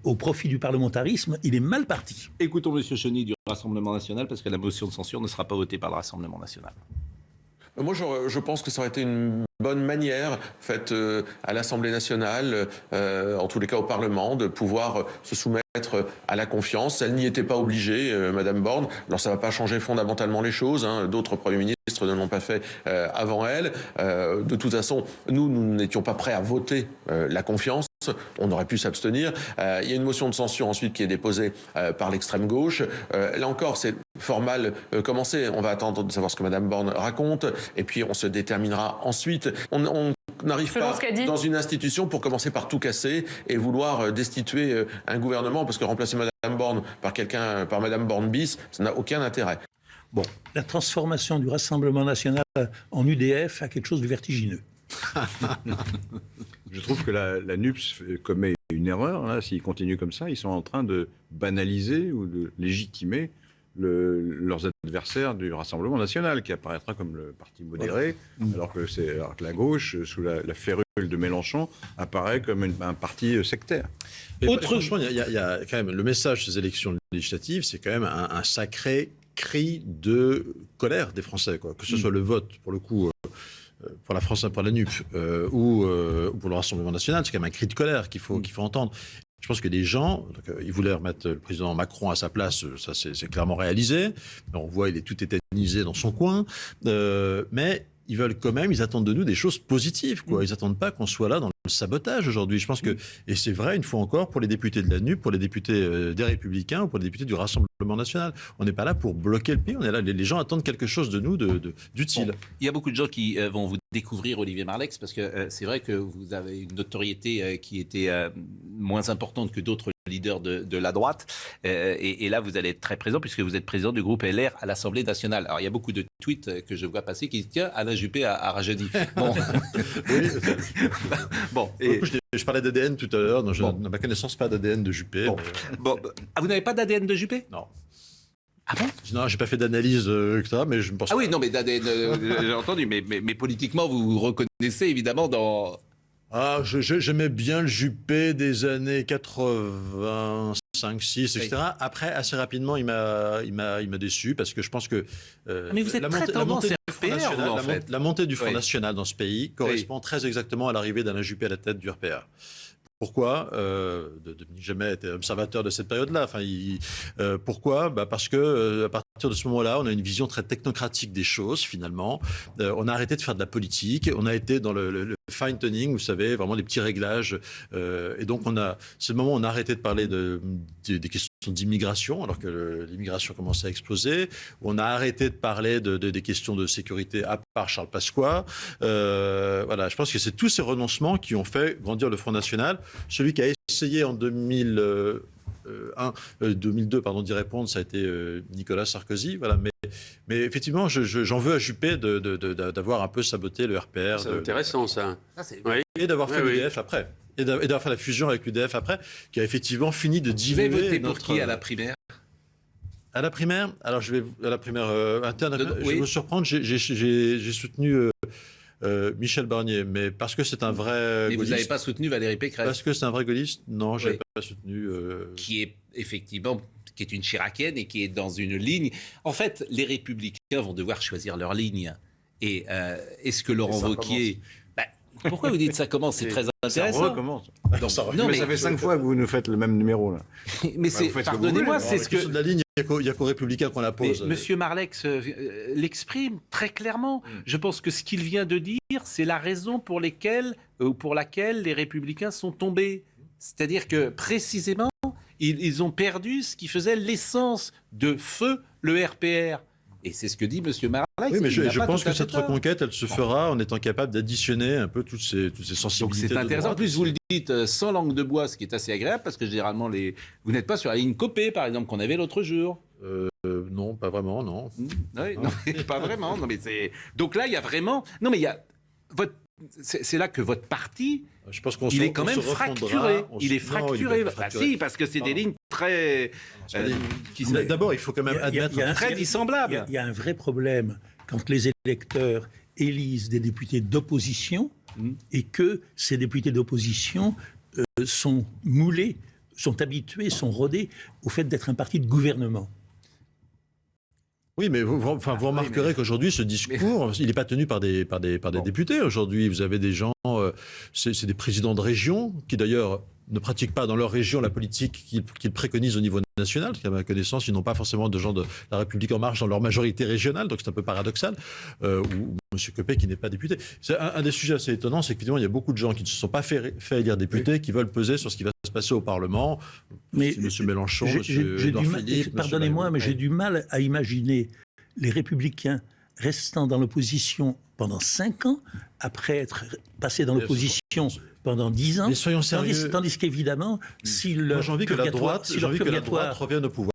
au profit du parlementarisme, il est mal parti. Écoutons M. Cheny du Rassemblement national, parce que la motion de censure ne sera pas votée par le Rassemblement national. Moi, je pense que ça aurait été une bonne manière faite à l'Assemblée nationale, en tous les cas au Parlement, de pouvoir se soumettre à la confiance. Elle n'y était pas obligée, Madame Borne. Alors ça ne va pas changer fondamentalement les choses. D'autres premiers ministres ne l'ont pas fait avant elle. De toute façon, nous n'étions pas prêts à voter la confiance. On aurait pu s'abstenir. Il y a une motion de censure ensuite qui est déposée par l'extrême gauche. Là encore, c'est fort mal commencé. On va attendre de savoir ce que Mme Borne raconte et puis on se déterminera ensuite. On n'arrive pas dans une institution pour commencer par tout casser et vouloir destituer un gouvernement parce que remplacer Mme Borne par Mme Borne bis, ça n'a aucun intérêt. Bon, la transformation du Rassemblement national en UDF a quelque chose de vertigineux. Je trouve que la NUPS commet une erreur. Là, s'ils continuent comme ça, ils sont en train de banaliser ou de légitimer leurs adversaires du Rassemblement national, qui apparaîtra comme le parti modéré, alors que la gauche, sous la férule de Mélenchon, apparaît comme un parti sectaire. Franchement, il y a quand même le message des élections législatives, c'est quand même un sacré cri de colère des Français, quoi. Que ce soit le vote, pour le coup, pour la France, pour la NUP, ou pour le Rassemblement national, c'est quand même un cri de colère qu'il faut entendre. Je pense que les gens, ils voulaient remettre le président Macron à sa place, ça c'est clairement réalisé. On voit, il est tout étanisé dans son coin, mais ils veulent quand même, ils attendent de nous des choses positives, quoi. Ils n'attendent pas qu'on soit là dans le sabotage aujourd'hui. Je pense que, et c'est vrai une fois encore pour les députés de la NUP, pour les députés des Républicains ou pour les députés du Rassemblement national. On n'est pas là pour bloquer le pays, on est là, les gens attendent quelque chose de nous d'utile. Bon, il y a beaucoup de gens qui vont vous découvrir, Olivier Marleix, parce que c'est vrai que vous avez une notoriété qui était moins importante que d'autres leader de la droite, et là vous allez être très présent puisque vous êtes président du groupe LR à l'Assemblée nationale. Alors il y a beaucoup de tweets que je vois passer qui disent tiens, Alain Juppé a rajeuni. Bon, bon. Je parlais d'ADN tout à l'heure, à ma connaissance pas d'ADN de Juppé. Bon. Ah, vous n'avez pas d'ADN de Juppé? Non. Ah bon? Non, j'ai pas fait d'analyse, etc., mais je me pense. Ah oui, non, mais d'ADN, j'ai entendu, mais politiquement vous vous reconnaissez évidemment dans. Ah, j'aimais bien le Juppé des années 85, 6, etc. Oui. Après, assez rapidement, il m'a déçu parce que je pense que mais vous êtes très tendance RPR, vous, en fait. La montée du Front National dans ce pays correspond très exactement à l'arrivée d'Alain Juppé à la tête du RPR. Pourquoi de jamais été observateur de cette période-là. Enfin, pourquoi parce que à partir de ce moment-là, on a une vision très technocratique des choses. Finalement, on a arrêté de faire de la politique. On a été dans le fine-tuning, vous savez, vraiment les petits réglages. Et donc, c'est le moment où on a arrêté de parler des questions d'immigration, alors que l'immigration commençait à exploser. On a arrêté de parler des questions de sécurité, à part Charles Pasqua. Voilà, je pense que c'est tous ces renoncements qui ont fait grandir le Front National. Celui qui a essayé en 2002 d'y répondre, ça a été Nicolas Sarkozy. Voilà, mais effectivement, j'en veux à Juppé d'avoir un peu saboté le RPR. C'est intéressant, ça. Oui. Et d'avoir fait l'UDF après. Et d'avoir fait la fusion avec l'UDF après, qui a effectivement fini de diluer. Vous avez voté pour qui à la primaire? À la primaire? Alors, à la primaire interne, je vais vous surprendre, j'ai soutenu Michel Barnier, mais parce que c'est un vrai mais gaulliste. Vous n'avez pas soutenu Valérie Pécresse? Parce que c'est un vrai gaulliste? Non, je n'avais pas soutenu... Qui est effectivement... qui est une chiracienne et qui est dans une ligne... En fait, les Républicains vont devoir choisir leur ligne. Et est-ce que Laurent Wauquiez... Pourquoi vous dites ça commence? C'est très intéressant. Ça recommence. Non, mais ça fait 5 fois que vous nous faites le même numéro, là. Mais c'est, pardonnez-moi, c'est ce que... de la ligne, il n'y a qu'aux Républicains qu'on la pose. Monsieur Marlex l'exprime très clairement. Je pense que ce qu'il vient de dire, c'est la raison pour laquelle les Républicains sont tombés. C'est-à-dire que, précisément, ils ont perdu ce qui faisait l'essence de feu le RPR. Et c'est ce que dit Monsieur Marlex. Oui, mais je pense que cette reconquête, elle se fera en étant capable d'additionner un peu toutes ces sensibilités. Donc c'est intéressant. En plus, vous le dites sans langue de bois, ce qui est assez agréable, parce que généralement, vous n'êtes pas sur la ligne Copé, par exemple, qu'on avait l'autre jour. Non, pas vraiment, non. Oui, non, pas vraiment. Non, mais donc là, il y a vraiment... Non, mais il y a... C'est là que votre parti, je pense il est quand même fracturé. Il est fracturé. Si, parce que c'est des lignes très... D'abord, il faut quand même admettre... Très dissemblables. Il y a un vrai problème quand les électeurs élisent des députés d'opposition et que ces députés d'opposition sont moulés, sont habitués, sont rodés au fait d'être un parti de gouvernement. Oui, mais vous remarquerez qu'aujourd'hui, ce discours, il n'est pas tenu par des députés. Aujourd'hui, vous avez des gens, c'est des présidents de région, qui d'ailleurs ne pratiquent pas dans leur région la politique qu'ils préconisent au niveau national, parce qu'à ma connaissance, ils n'ont pas forcément de gens de la République En Marche dans leur majorité régionale, donc c'est un peu paradoxal. Ou M. Copé qui n'est pas député. C'est un des sujets assez étonnants, c'est qu'effectivement, il y a beaucoup de gens qui ne se sont pas fait élire députés, qui veulent peser sur ce qui va se passer au Parlement. Mais M. Mélenchon, M. Edouard Philippe... Pardonnez-moi, mais j'ai du mal à imaginer les Républicains restant dans l'opposition pendant 5 ans, après être passés dans l'opposition pendant 10 ans. Mais soyons sérieux. Tandis qu'évidemment, si Moi, j'ai envie que la droite revienne au pouvoir.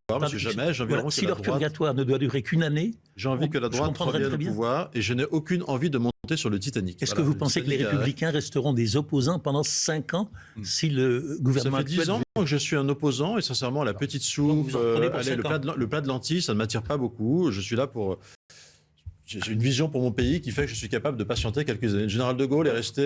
Si leur purgatoire ne doit durer qu'une année, j'ai envie que la droite revienne au pouvoir et je n'ai aucune envie de monter sur le Titanic. Est-ce que vous pensez que les Républicains resteront des opposants pendant 5 ans si le gouvernement actuel... Ça fait 10 ans que je suis un opposant et sincèrement, la petite soupe, le plat de lentilles, ça ne m'attire pas beaucoup. Je suis là pour... J'ai une vision pour mon pays qui fait que je suis capable de patienter quelques années. Le général de Gaulle est resté...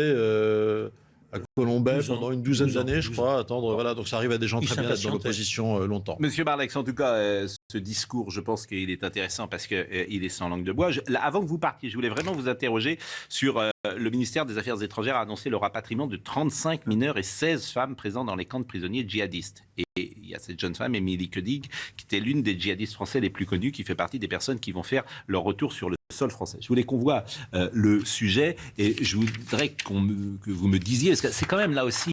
à Colombey pendant une douzaine d'années, je crois, attendre. Voilà, donc ça arrive à des gens très bien d'être dans l'opposition longtemps. Monsieur Marlex, en tout cas, ce discours, je pense qu'il est intéressant parce qu'il est sans langue de bois. Avant que vous partiez, je voulais vraiment vous interroger sur le ministère des Affaires étrangères a annoncé le rapatriement de 35 mineurs et 16 femmes présents dans les camps de prisonniers djihadistes. Et il y a cette jeune femme, Émilie Koedig, qui était l'une des djihadistes français les plus connus, qui fait partie des personnes qui vont faire leur retour sur le sol français. Je voulais qu'on voit le sujet et je voudrais que vous me disiez, parce que c'est quand même là aussi,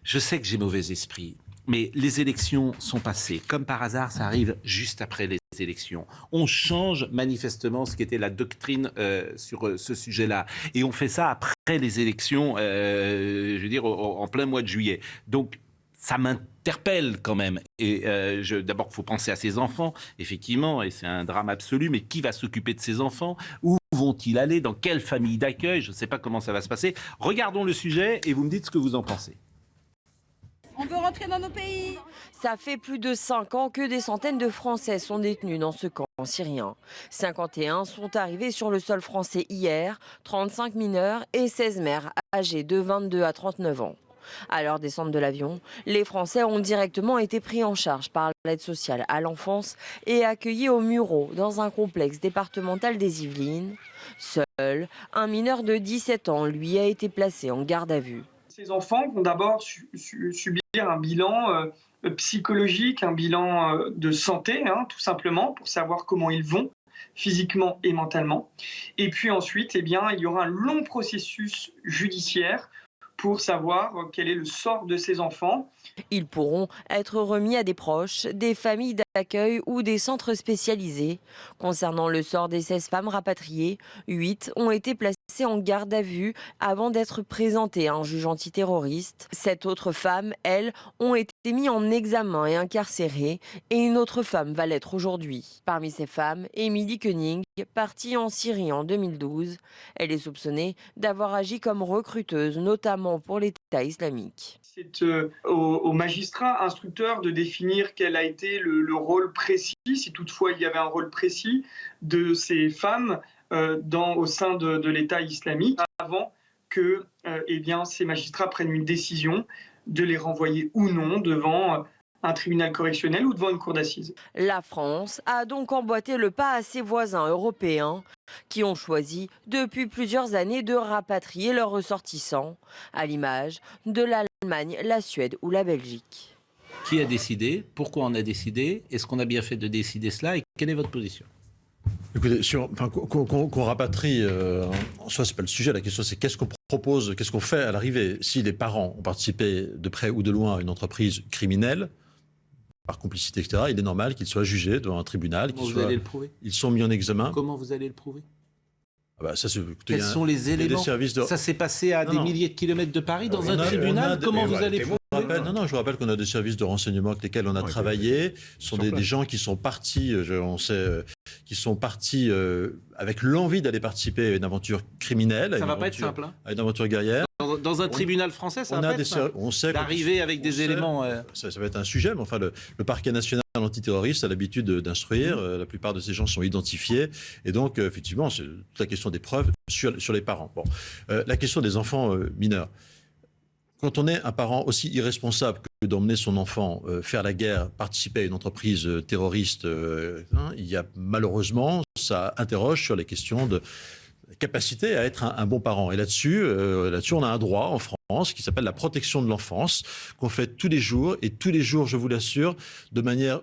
je sais que j'ai mauvais esprit, mais les élections sont passées. Comme par hasard, ça arrive juste après les élections. On change manifestement ce qui était la doctrine sur ce sujet-là. Et on fait ça après les élections, je veux dire, en plein mois de juillet. Donc, ça m'interpelle quand même. Et d'abord, il faut penser à ses enfants, effectivement, et c'est un drame absolu, mais qui va s'occuper de ses enfants? Où vont-ils aller? Dans quelle famille d'accueil? Je ne sais pas comment ça va se passer. Regardons le sujet et vous me dites ce que vous en pensez. On veut rentrer dans nos pays. Ça fait plus de 5 ans que des centaines de Français sont détenus dans ce camp syrien. 51 sont arrivés sur le sol français hier, 35 mineurs et 16 mères âgées de 22 à 39 ans. À leur descente de l'avion, les Français ont directement été pris en charge par l'aide sociale à l'enfance et accueillis au Mureau dans un complexe départemental des Yvelines. Seul, un mineur de 17 ans, lui, a été placé en garde à vue. Ces enfants vont d'abord subir un bilan psychologique, un bilan de santé, tout simplement, pour savoir comment ils vont physiquement et mentalement. Et puis ensuite, il y aura un long processus judiciaire pour savoir quel est le sort de ces enfants. Ils pourront être remis à des proches, des familles d'accueil ou des centres spécialisés. Concernant le sort des 16 femmes rapatriées, 8 ont été placées en garde à vue avant d'être présentées à un juge antiterroriste. 7 autres femmes, elles, ont été mises en examen et incarcérées, et une autre femme va l'être aujourd'hui. Parmi ces femmes, Émilie Koedig, partie en Syrie en 2012. Elle est soupçonnée d'avoir agi comme recruteuse, notamment pour l'État islamique. C'est au magistrat instructeur de définir quel a été le rôle précis, si toutefois il y avait un rôle précis, de ces femmes au sein de l'État islamique, avant que ces magistrats prennent une décision de les renvoyer ou non devant un tribunal correctionnel ou devant une cour d'assises. La France a donc emboîté le pas à ses voisins européens qui qui ont choisi depuis plusieurs années de rapatrier leurs ressortissants, à l'image de l'Allemagne, la Suède ou la Belgique. Qui a décidé? Pourquoi on a décidé? Est-ce qu'on a bien fait de décider cela? Et quelle est votre position? Écoutez, qu'on rapatrie, en soi, c'est pas le sujet. La question, c'est qu'est-ce qu'on propose, qu'est-ce qu'on fait à l'arrivée? Si les parents ont participé de près ou de loin à une entreprise criminelle, par complicité, etc., il est normal qu'ils soient jugés devant un tribunal. Comment vous allez le prouver? Ils sont mis en examen. Comment vous allez le prouver? Quels sont les éléments? Ça s'est passé à des milliers de kilomètres de Paris, dans un tribunal. Comment vous allez prouver? Je vous rappelle qu'on a des services de renseignement avec lesquels on a travaillé. Ce sont des gens qui sont partis, avec l'envie d'aller participer à une aventure criminelle. Ça ne va pas être simple. Hein. À une aventure guerrière. Dans un tribunal français, ça va pas être simple. On sait d'arriver avec des éléments. Ça va être un sujet, mais enfin, le parquet national antiterroriste a l'habitude d'instruire. La plupart de ces gens sont identifiés. Et donc, effectivement, c'est toute la question des preuves sur les parents. Bon. La question des enfants mineurs. Quand on est un parent aussi irresponsable que d'emmener son enfant faire la guerre, participer à une entreprise terroriste, il y a malheureusement, ça interroge sur les questions de capacité à être un bon parent. Et là-dessus, on a un droit en France qui s'appelle la protection de l'enfance, qu'on fait tous les jours, et tous les jours, je vous l'assure, de manière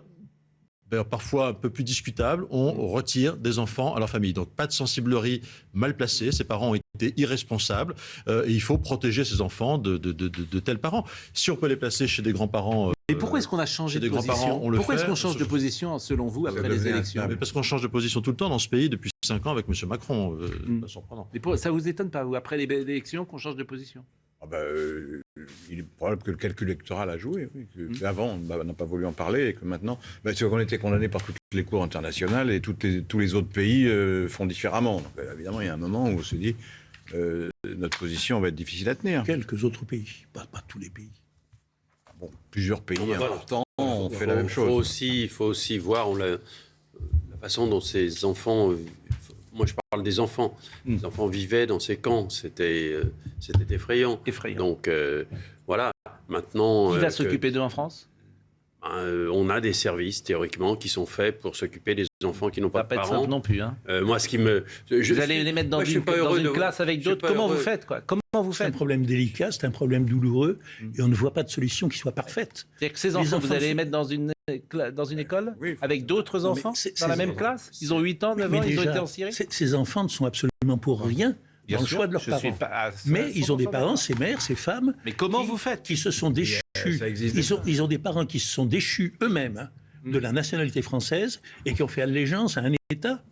parfois un peu plus discutable, on retire des enfants à leur famille. Donc pas de sensiblerie mal placée, ces parents ont été irresponsables, et il faut protéger ces enfants de tels parents. Si on peut les placer chez des grands-parents... Et pourquoi est-ce qu'on a changé de position? Pourquoi est-ce qu'on change de position, selon vous, après les élections? Parce qu'on change de position tout le temps dans ce pays depuis 5 ans avec M. Macron. Pas surprenant. Mais ça vous étonne pas, vous, après les élections, qu'on change de position? Il est probable que le calcul électoral a joué. Oui, avant, on n'a pas voulu en parler et que maintenant, c'est qu'on était condamné par toutes les cours internationales et tous les autres pays font différemment. Donc, évidemment, il y a un moment où on se dit notre position va être difficile à tenir. Quelques autres pays, pas tous les pays. Bon, plusieurs pays importants ont fait la même chose. Il faut aussi voir la façon dont ces enfants... Moi, je parle des enfants. Les enfants vivaient dans ces camps. C'était effrayant. Donc, voilà. Maintenant... Qui va s'occuper d'eux en France? On a des services, théoriquement, qui sont faits pour s'occuper des enfants qui n'ont pas de parents. Ça va pas être simple non plus. Hein. Moi, ce qui me... Vous allez les mettre dans une classe avec d'autres. Comment vous faites, quoi? C'est un problème délicat, c'est un problème douloureux, et on ne voit pas de solution qui soit parfaite. C'est-à-dire que ces enfants, vous allez les mettre dans une école avec d'autres enfants dans la même classe? Ils ont 8 ans, 9 ans, ils ont été en Syrie? Ces enfants ne sont absolument pour rien dans le choix de leurs parents. Mais ils ont des parents, ces mères, ces femmes... Mais comment vous faites? Qui se sont déchus. Ils ont des parents qui se sont déchus eux-mêmes de la nationalité française et qui ont fait allégeance à un État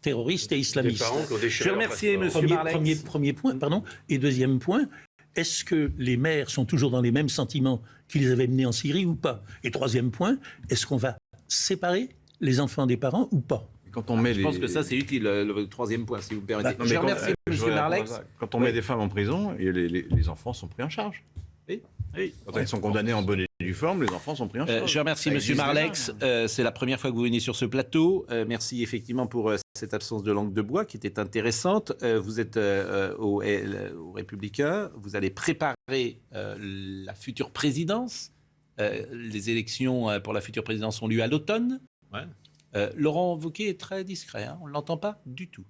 terroriste et islamiste. Je remercie M. Marlex. Premier point, pardon. Et deuxième point, est-ce que les mères sont toujours dans les mêmes sentiments qui les avaient menés en Syrie ou pas? Et troisième point, est-ce qu'on va séparer les enfants des parents ou pas? Quand on met je pense que ça, c'est utile, le troisième point, si vous me permettez. Je remercie M. Marlex. Quand on met des femmes en prison, les enfants sont pris en charge. Oui. Quand elles sont condamnées en bonne et due forme, les enfants sont pris en charge. Je remercie M. Marlex. C'est la première fois que vous venez sur ce plateau. Merci effectivement pour cette absence de langue de bois qui était intéressante. Vous êtes aux Républicains. Vous allez préparer la future présidence. Les élections pour la future présidence ont lieu à l'automne. Ouais. Laurent Wauquiez est très discret. Hein, on ne l'entend pas du tout.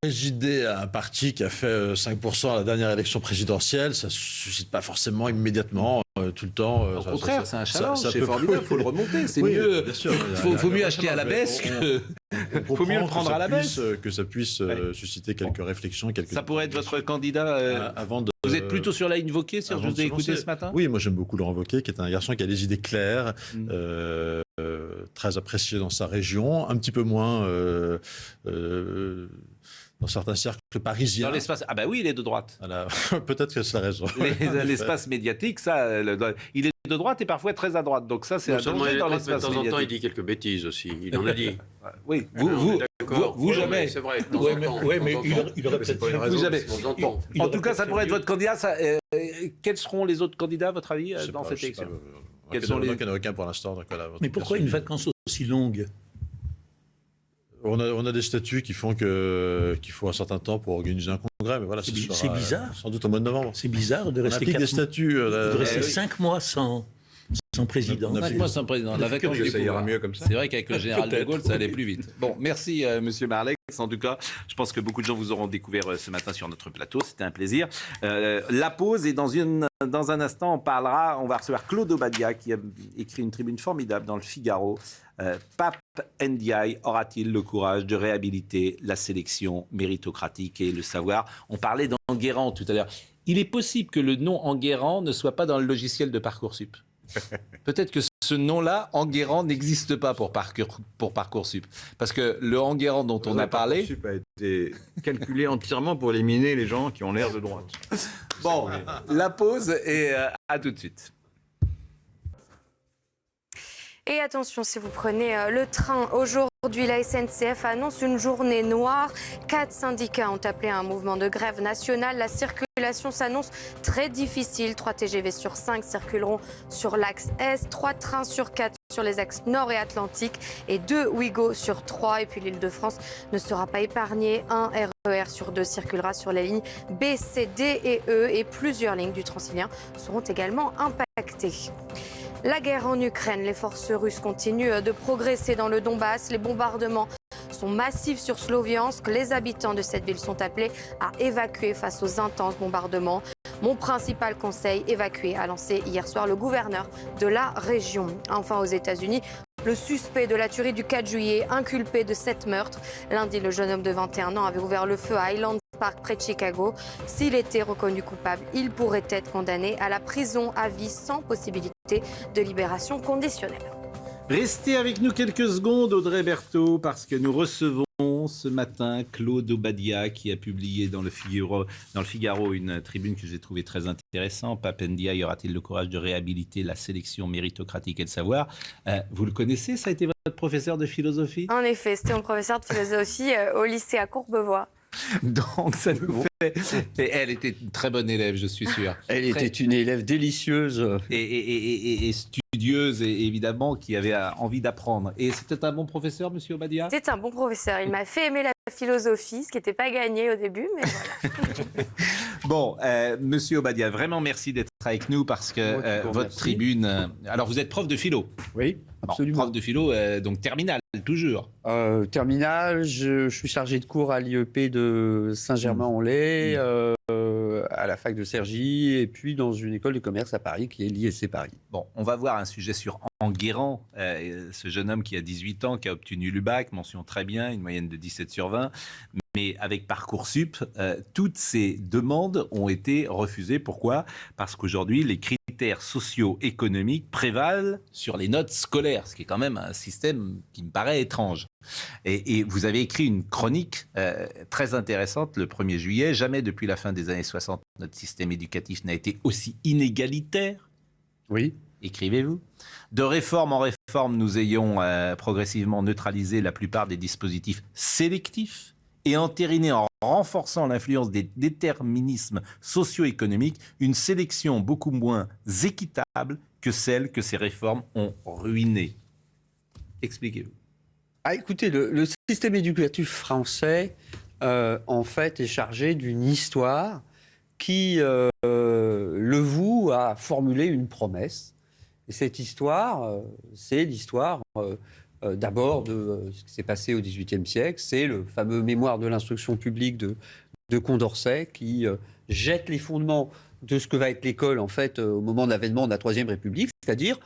Présider un parti qui a fait 5% à la dernière élection présidentielle, ça ne suscite pas forcément immédiatement tout le temps. Au contraire, c'est un challenge, c'est formidable, il faut le remonter. C'est mieux. Il faut mieux acheter à la baisse que. Il faut mieux le prendre à la baisse. Que ça puisse susciter quelques réflexions. Ça pourrait être votre candidat. Vous êtes plutôt sur la ligne Wauquiez, si je vous ai écouté ce matin? Oui, moi j'aime beaucoup Laurent Wauquiez, qui est un garçon qui a des idées claires. Très apprécié dans sa région, un petit peu moins dans certains cercles parisiens. Dans l'espace... Ah bah oui, il est de droite. Voilà. Peut-être que c'est la raison. L'espace médiatique, ça, il est de droite et parfois très à droite. Donc ça, c'est un danger dans l'espace médiatique. De temps en temps, il dit quelques bêtises aussi. Il en a dit. Oui, vous jamais. C'est vrai. Oui, mais il aurait peut-être pas raison. Vous jamais. En tout cas, ça pourrait être votre candidat. Quels seront les autres candidats, à votre avis, dans cette élection? Il n'y en a aucun pour l'instant. Mais pourquoi une vacance aussi longue? On a des statuts qui font qu'il faut un certain temps pour organiser un congrès, mais voilà, c'est bizarre. Sans doute au mois de novembre. C'est bizarre de rester 5 mois sans sans président. Moi, sans président. La vacance du ça ira pouvoir. mieux comme ça. C'est vrai qu'avec le général de Gaulle, ça allait plus vite. Bon, merci Monsieur Marlex. En tout cas, je pense que beaucoup de gens vous auront découvert ce matin sur notre plateau. C'était un plaisir. La pause, et dans un instant, on va recevoir Claude Obadia qui a écrit une tribune formidable dans le Figaro. Pape Ndiaye aura-t-il le courage de réhabiliter la sélection méritocratique et le savoir? On parlait d'Enguerrand tout à l'heure. Il est possible que le nom Enguerrand ne soit pas dans le logiciel de Parcoursup. Peut-être que ce nom-là, Enguerrand, n'existe pas pour Parcoursup. Parce que le Enguerrand dont on a parlé... Parcoursup a été calculé entièrement pour éliminer les gens qui ont l'air de droite. Bon, la pause et à tout de suite. Et attention, si vous prenez le train aujourd'hui, la SNCF annonce une journée noire. 4 syndicats ont appelé à un mouvement de grève nationale. La circulation s'annonce très difficile. 3 TGV sur 5 circuleront sur l'axe Est, 3 trains sur 4 sur les axes Nord et Atlantique et 2 Ouigo sur 3. Et puis l'Île-de-France ne sera pas épargnée. Un RER sur 2 circulera sur les lignes B, C, D et E. Et plusieurs lignes du Transilien seront également impactées. La guerre en Ukraine, les forces russes continuent de progresser dans le Donbass. Les bombardements sont massifs sur Sloviansk. Les habitants de cette ville sont appelés à évacuer face aux intenses bombardements. Mon principal conseil, évacuer, a lancé hier soir le gouverneur de la région. Enfin, aux États-Unis, le suspect de la tuerie du 4 juillet, inculpé de 7 meurtres. Lundi, le jeune homme de 21 ans avait ouvert le feu à Highland Park, près de Chicago. S'il était reconnu coupable, il pourrait être condamné à la prison à vie sans possibilité de libération conditionnelle. Restez avec nous quelques secondes, Audrey Berthaud, parce que nous recevons ce matin Claude Obadia qui a publié dans le Figaro une tribune que j'ai trouvée très intéressante. Pape Ndiaye aura-t-il le courage de réhabiliter la sélection méritocratique et le savoir? Vous le connaissez, ça a été votre professeur de philosophie? En effet, c'était mon professeur de philosophie au lycée à Courbevoie. Donc ça nous fait... Et elle était une très bonne élève, je suis sûr. Elle était une élève délicieuse. Et studieuse, et évidemment, qui avait envie d'apprendre. Et c'était un bon professeur, monsieur Obadia? C'était un bon professeur. Il m'a fait aimer la philosophie, ce qui n'était pas gagné au début, mais voilà. Bon, monsieur Obadia, vraiment merci d'être avec nous parce que votre tribune... alors, vous êtes prof de philo? Oui, absolument. Prof de philo, donc terminale, toujours? Terminale, je suis chargé de cours à l'IEP de Saint-Germain-en-Laye, à la fac de Cergy, et puis dans une école de commerce à Paris qui est l'ISC Paris. Bon, on va voir un sujet sur Enguerrand, ce jeune homme qui a 18 ans, qui a obtenu le bac, mention très bien, une moyenne de 17 sur 20. Mais avec Parcoursup, toutes ces demandes ont été refusées. Pourquoi? Parce qu'aujourd'hui, les critères socio-économiques prévalent sur les notes scolaires, ce qui est quand même un système qui me paraît étrange. Et vous avez écrit une chronique très intéressante le 1er juillet. Jamais depuis la fin des années 60, notre système éducatif n'a été aussi inégalitaire. Oui. Écrivez-vous. De réforme en réforme, nous ayons progressivement neutralisé la plupart des dispositifs sélectifs et entériné en renforçant l'influence des déterminismes socio-économiques une sélection beaucoup moins équitable que celle que ces réformes ont ruinée. Expliquez-vous. Écoutez, le système éducatif français, en fait, est chargé d'une histoire qui le voue à formuler une promesse. Et cette histoire, c'est l'histoire... d'abord de ce qui s'est passé au XVIIIe siècle, c'est le fameux mémoire de l'instruction publique de Condorcet qui jette les fondements de ce que va être l'école en fait au moment de l'avènement de la Troisième République, c'est-à-dire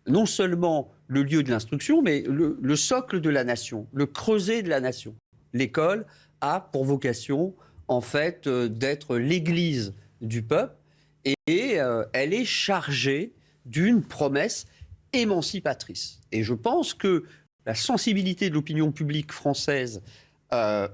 non seulement le lieu de l'instruction, mais le socle de la nation, le creuset de la nation. L'école a pour vocation en fait d'être l'église du peuple et elle est chargée d'une promesse émancipatrice. Et je pense que la sensibilité de l'opinion publique française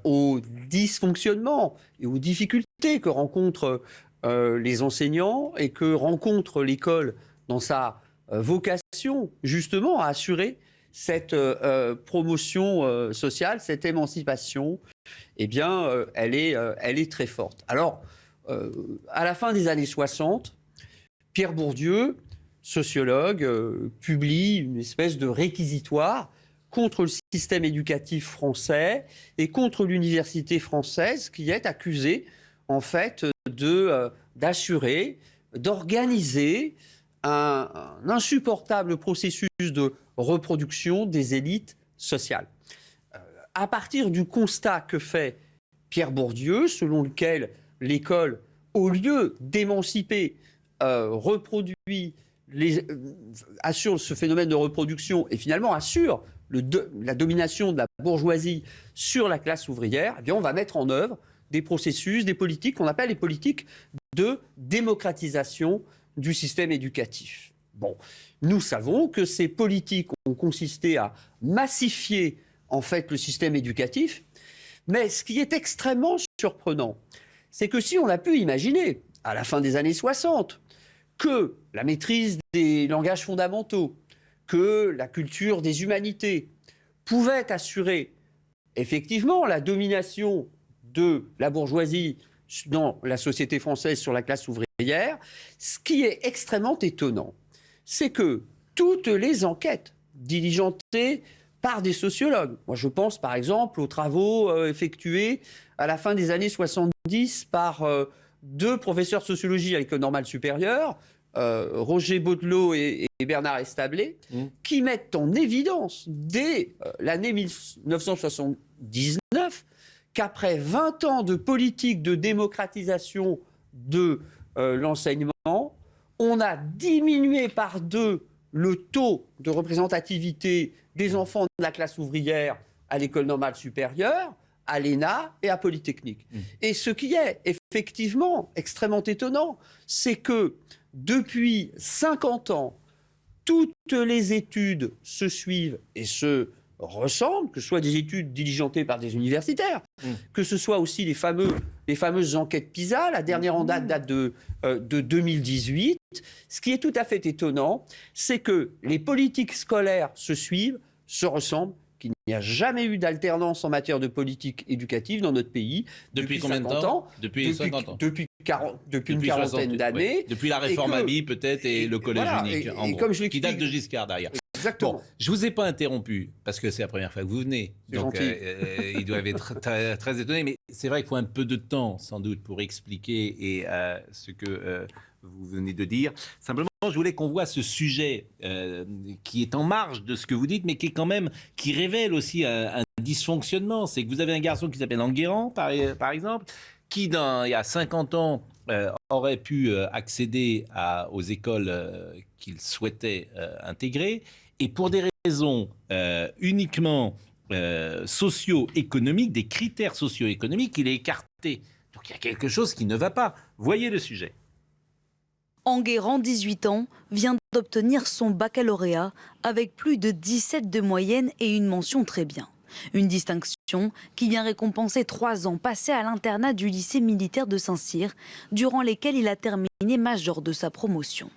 aux dysfonctionnements et aux difficultés que rencontrent les enseignants et que rencontre l'école dans sa vocation justement à assurer cette promotion sociale, cette émancipation, eh bien, elle est très forte. Alors, à la fin des années 60, Pierre Bourdieu, sociologue, publie une espèce de réquisitoire contre le système éducatif français et contre l'université française qui est accusée en fait d'assurer, d'organiser un insupportable processus de reproduction des élites sociales. À partir du constat que fait Pierre Bourdieu, selon lequel l'école, au lieu d'émanciper, reproduit, assure ce phénomène de reproduction et finalement assure la domination de la bourgeoisie sur la classe ouvrière, eh bien on va mettre en œuvre des processus, des politiques qu'on appelle les politiques de démocratisation du système éducatif. Bon, nous savons que ces politiques ont consisté à massifier en fait le système éducatif, mais ce qui est extrêmement surprenant, c'est que si on a pu imaginer, à la fin des années 60, que la maîtrise des langages fondamentaux, que la culture des humanités pouvait assurer effectivement la domination de la bourgeoisie dans la société française sur la classe ouvrière, ce qui est extrêmement étonnant, c'est que toutes les enquêtes diligentées par des sociologues, moi je pense par exemple aux travaux effectués à la fin des années 70 par deux professeurs de sociologie à l'École normale supérieure, Roger Baudelot et Bernard Establé, qui mettent en évidence dès l'année 1979 qu'après 20 ans de politique de démocratisation de l'enseignement, on a diminué par 2 le taux de représentativité des enfants de la classe ouvrière à l'École normale supérieure, à l'ENA et à Polytechnique. Et ce qui est effectivement extrêmement étonnant, c'est que depuis 50 ans, toutes les études se suivent et se ressemblent, que ce soit des études diligentées par des universitaires, que ce soit aussi les fameuses enquêtes PISA. La dernière en date de 2018. Ce qui est tout à fait étonnant, c'est que les politiques scolaires se suivent, se ressemblent, qu'il n'y a jamais eu d'alternance en matière de politique éducative dans notre pays. Depuis combien de temps? Depuis 50 ans. Depuis une quarantaine d'années. Oui. Depuis la réforme Abi, peut-être, et le collège unique, en gros, qui date de Giscard, d'ailleurs. Exactement. Bon, je ne vous ai pas interrompu, parce que c'est la première fois que vous venez. Donc, ils doivent être très, très étonnés. Mais c'est vrai qu'il faut un peu de temps, sans doute, pour expliquer ce que vous venez de dire. Simplement, je voulais qu'on voit ce sujet qui est en marge de ce que vous dites, mais qui révèle aussi un dysfonctionnement. C'est que vous avez un garçon qui s'appelle Enguerrand, par exemple, qui, il y a 50 ans, aurait pu accéder aux écoles qu'il souhaitait intégrer. Et pour des raisons uniquement socio-économiques, des critères socio-économiques, il est écarté. Donc il y a quelque chose qui ne va pas. Voyez le sujet. Enguerrand, 18 ans, vient d'obtenir son baccalauréat avec plus de 17 de moyenne et une mention très bien. Une distinction qui vient récompenser 3 ans passés à l'internat du lycée militaire de Saint-Cyr, durant lesquels il a terminé major de sa promotion.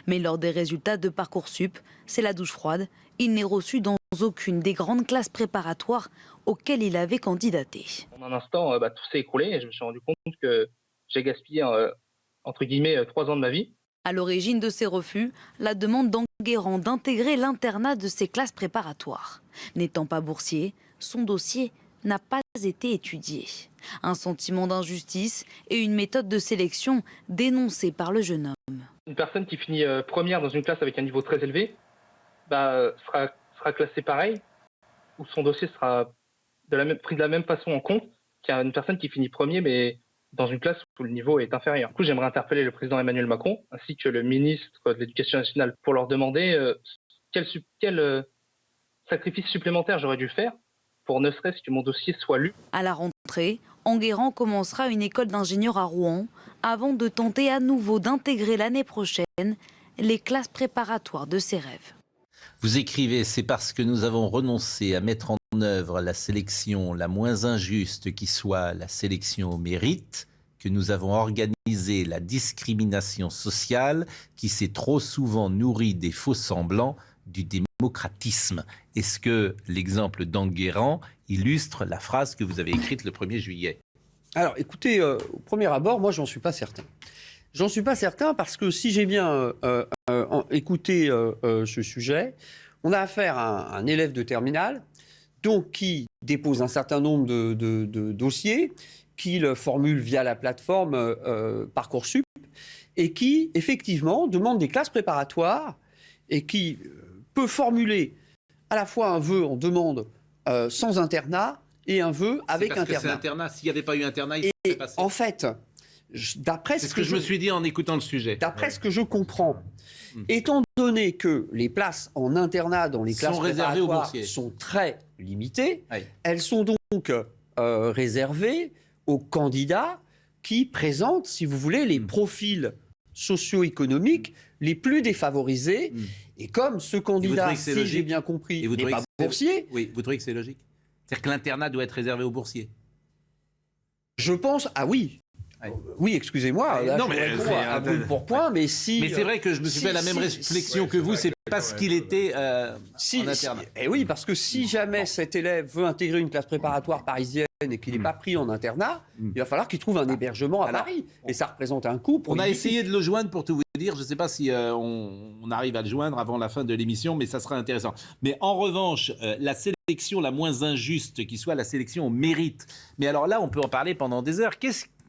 Mais lors des résultats de Parcoursup, c'est la douche froide. Il n'est reçu dans aucune des grandes classes préparatoires auxquelles il avait candidaté. En un instant, tout s'est écroulé et je me suis rendu compte que j'ai gaspillé, entre guillemets, 3 ans de ma vie. À l'origine de ces refus, la demande d'Enguerrand d'intégrer l'internat de ses classes préparatoires. N'étant pas boursier, son dossier n'a pas été étudié. Un sentiment d'injustice et une méthode de sélection dénoncée par le jeune homme. Une personne qui finit première dans une classe avec un niveau très élevé sera classée pareil, ou son dossier sera pris de la même façon en compte qu'une personne qui finit premier mais dans une classe où le niveau est inférieur. Du coup, j'aimerais interpeller le président Emmanuel Macron ainsi que le ministre de l'Éducation nationale pour leur demander quel sacrifice supplémentaire j'aurais dû faire pour ne serait-ce que mon dossier soit lu. À la rentrée, Enguerrand commencera une école d'ingénieur à Rouen avant de tenter à nouveau d'intégrer l'année prochaine les classes préparatoires de ses rêves. Vous écrivez, c'est parce que nous avons renoncé à mettre en œuvre la sélection la moins injuste qui soit la sélection au mérite, que nous avons organisé la discrimination sociale qui s'est trop souvent nourrie des faux semblants du démocratisme. Est-ce que l'exemple d'Enguerrand illustre la phrase que vous avez écrite le 1er juillet? Alors écoutez, au premier abord, moi j'en suis pas certain. J'en suis pas certain parce que si j'ai bien écouté ce sujet, on a affaire à un élève de terminale donc qui dépose un certain nombre de dossiers qu'il formule via la plateforme Parcoursup et qui, effectivement, demande des classes préparatoires et qui peut formuler à la fois un vœu en demande sans internat et un vœu avec parce internat. Que c'est internat. S'il n'y avait pas eu internat, il serait passé. En fait, d'après c'est ce que je me suis dit en écoutant le sujet. D'après ce que je comprends, étant donné que les places en internat dans les classes préparatoires sont très limitées, elles sont donc réservées aux candidats qui présentent, si vous voulez, les profils socio-économiques les plus défavorisés. Et comme ce candidat, si j'ai bien compris, n'est pas boursier... Oui, vous trouvez que c'est logique? C'est-à-dire que l'internat doit être réservé aux boursiers? Je pense... Ah oui. Oui, excusez-moi, non, mais à bout pour point, mais si... Mais c'est vrai que je me suis fait la même réflexion que vous, c'est parce qu'il était en internat. Et oui, parce que si jamais cet élève veut intégrer une classe préparatoire parisienne et qu'il n'est pas pris en internat, il va falloir qu'il trouve un hébergement à Paris. Et ça représente un coût. On a essayé de le joindre pour tout vous dire. Je ne sais pas si on arrive à le joindre avant la fin de l'émission, mais ça sera intéressant. Mais en revanche, la sélection la moins injuste qui soit, la sélection au mérite. Mais alors là, on peut en parler pendant des heures.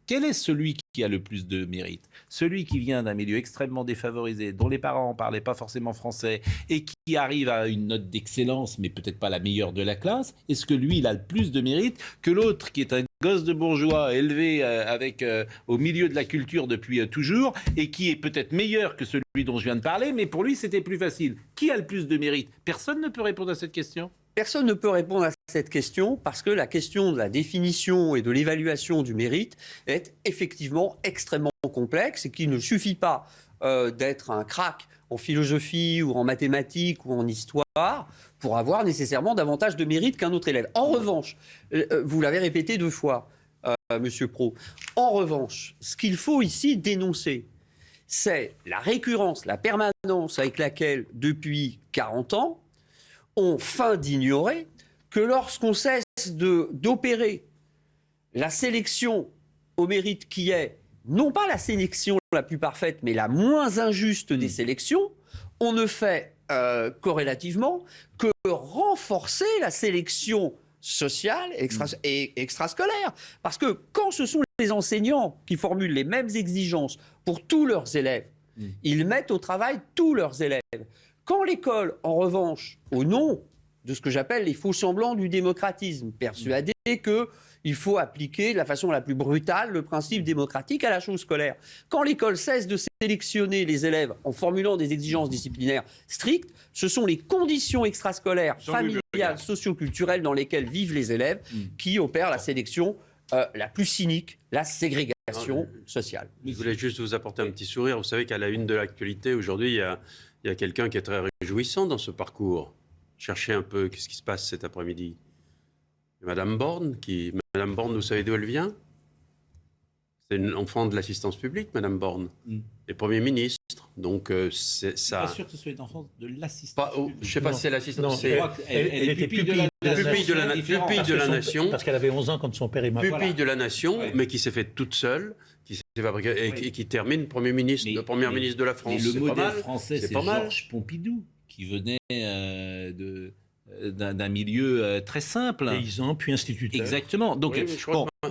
Quel est celui qui a le plus de mérite? Celui qui vient d'un milieu extrêmement défavorisé, dont les parents ne parlaient pas forcément français et qui arrive à une note d'excellence, mais peut-être pas la meilleure de la classe. Est-ce que lui, il a le plus de mérite que l'autre qui est un gosse de bourgeois élevé au milieu de la culture depuis toujours et qui est peut-être meilleur que celui dont je viens de parler, mais pour lui, c'était plus facile? Qui a le plus de mérite? Personne ne peut répondre à cette question. Personne ne peut répondre à cette question parce que la question de la définition et de l'évaluation du mérite est effectivement extrêmement complexe et qu'il ne suffit pas d'être un crack en philosophie ou en mathématiques ou en histoire pour avoir nécessairement davantage de mérite qu'un autre élève. En revanche, vous l'avez répété 2 fois, Monsieur Pro, en revanche, ce qu'il faut ici dénoncer, c'est la récurrence, la permanence avec laquelle, depuis 40 ans, on feint d'ignorer que lorsqu'on cesse d'opérer la sélection au mérite qui est, non pas la sélection la plus parfaite, mais la moins injuste des sélections, on ne fait corrélativement que renforcer la sélection sociale et extrascolaire. Parce que quand ce sont les enseignants qui formulent les mêmes exigences pour tous leurs élèves, ils mettent au travail tous leurs élèves. Quand l'école, en revanche, au nom de ce que j'appelle les faux-semblants du démocratisme, persuadée qu'il faut appliquer de la façon la plus brutale le principe démocratique à la chose scolaire, quand l'école cesse de sélectionner les élèves en formulant des exigences disciplinaires strictes, ce sont les conditions extrascolaires, familiales, socioculturelles dans lesquelles vivent les élèves qui opèrent la sélection la plus cynique, la ségrégation sociale. Je voulais juste vous apporter un petit sourire. Vous savez qu'à la une de l'actualité, aujourd'hui, il y a quelqu'un qui est très réjouissant dans ce parcours. Cherchez un peu qu'est-ce qui se passe cet après-midi. Madame Borne, Madame Borne, vous savez d'où elle vient? C'est une enfant de l'assistance publique, Madame Borne, et Premier ministre. Donc, c'est ça. Je ne suis pas sûr que ce soit une enfant de l'assistance. Je ne sais pas si c'est l'assistance. Elle était pupille de la nation. Parce qu'elle avait 11 ans quand son père est mort. Pupille de la nation, mais qui s'est faite toute seule, qui s'est fabriquée et qui termine Première ministre de la France. Mais le modèle français, c'est Georges Pompidou, qui venait d'un milieu très simple. Paysan, puis instituteur. Exactement. Donc,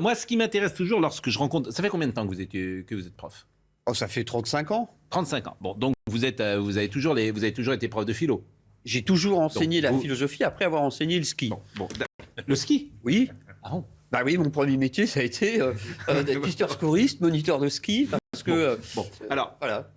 moi, ce qui m'intéresse toujours lorsque je rencontre... Ça fait combien de temps que vous êtes prof? Oh, ça fait 35 ans. 35 ans. Bon, donc vous avez toujours été prof de philo. J'ai toujours enseigné la philosophie après avoir enseigné le ski. Le ski? Oui. Ah bon? Bah oui, mon premier métier, ça a été d'être pisteur secouriste, moniteur de ski, parce que... Alors, voilà.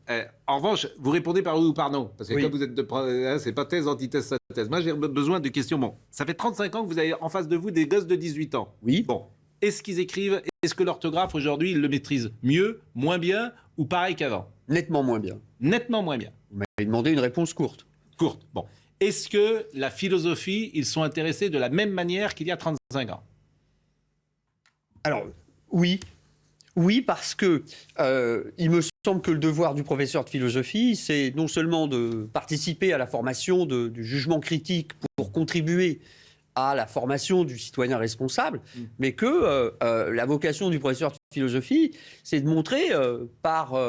En revanche, vous répondez par oui ou par non, parce que comme vous êtes c'est pas thèse, antithèse, synthèse. Moi, j'ai besoin de questions. Bon, ça fait 35 ans que vous avez en face de vous des gosses de 18 ans. Oui. Bon, est-ce qu'ils écrivent, est-ce que l'orthographe, aujourd'hui, ils le maîtrisent mieux, moins bien, ou pareil qu'avant? Nettement moins bien. Nettement moins bien. Vous m'avez demandé une réponse courte. Courte, bon. Est-ce que la philosophie, ils sont intéressés de la même manière qu'il y a 35 ans? Alors, oui. Oui, parce que il me semble que le devoir du professeur de philosophie, c'est non seulement de participer à la formation du jugement critique pour contribuer à la formation du citoyen responsable, mais que la vocation du professeur de philosophie, c'est de montrer, par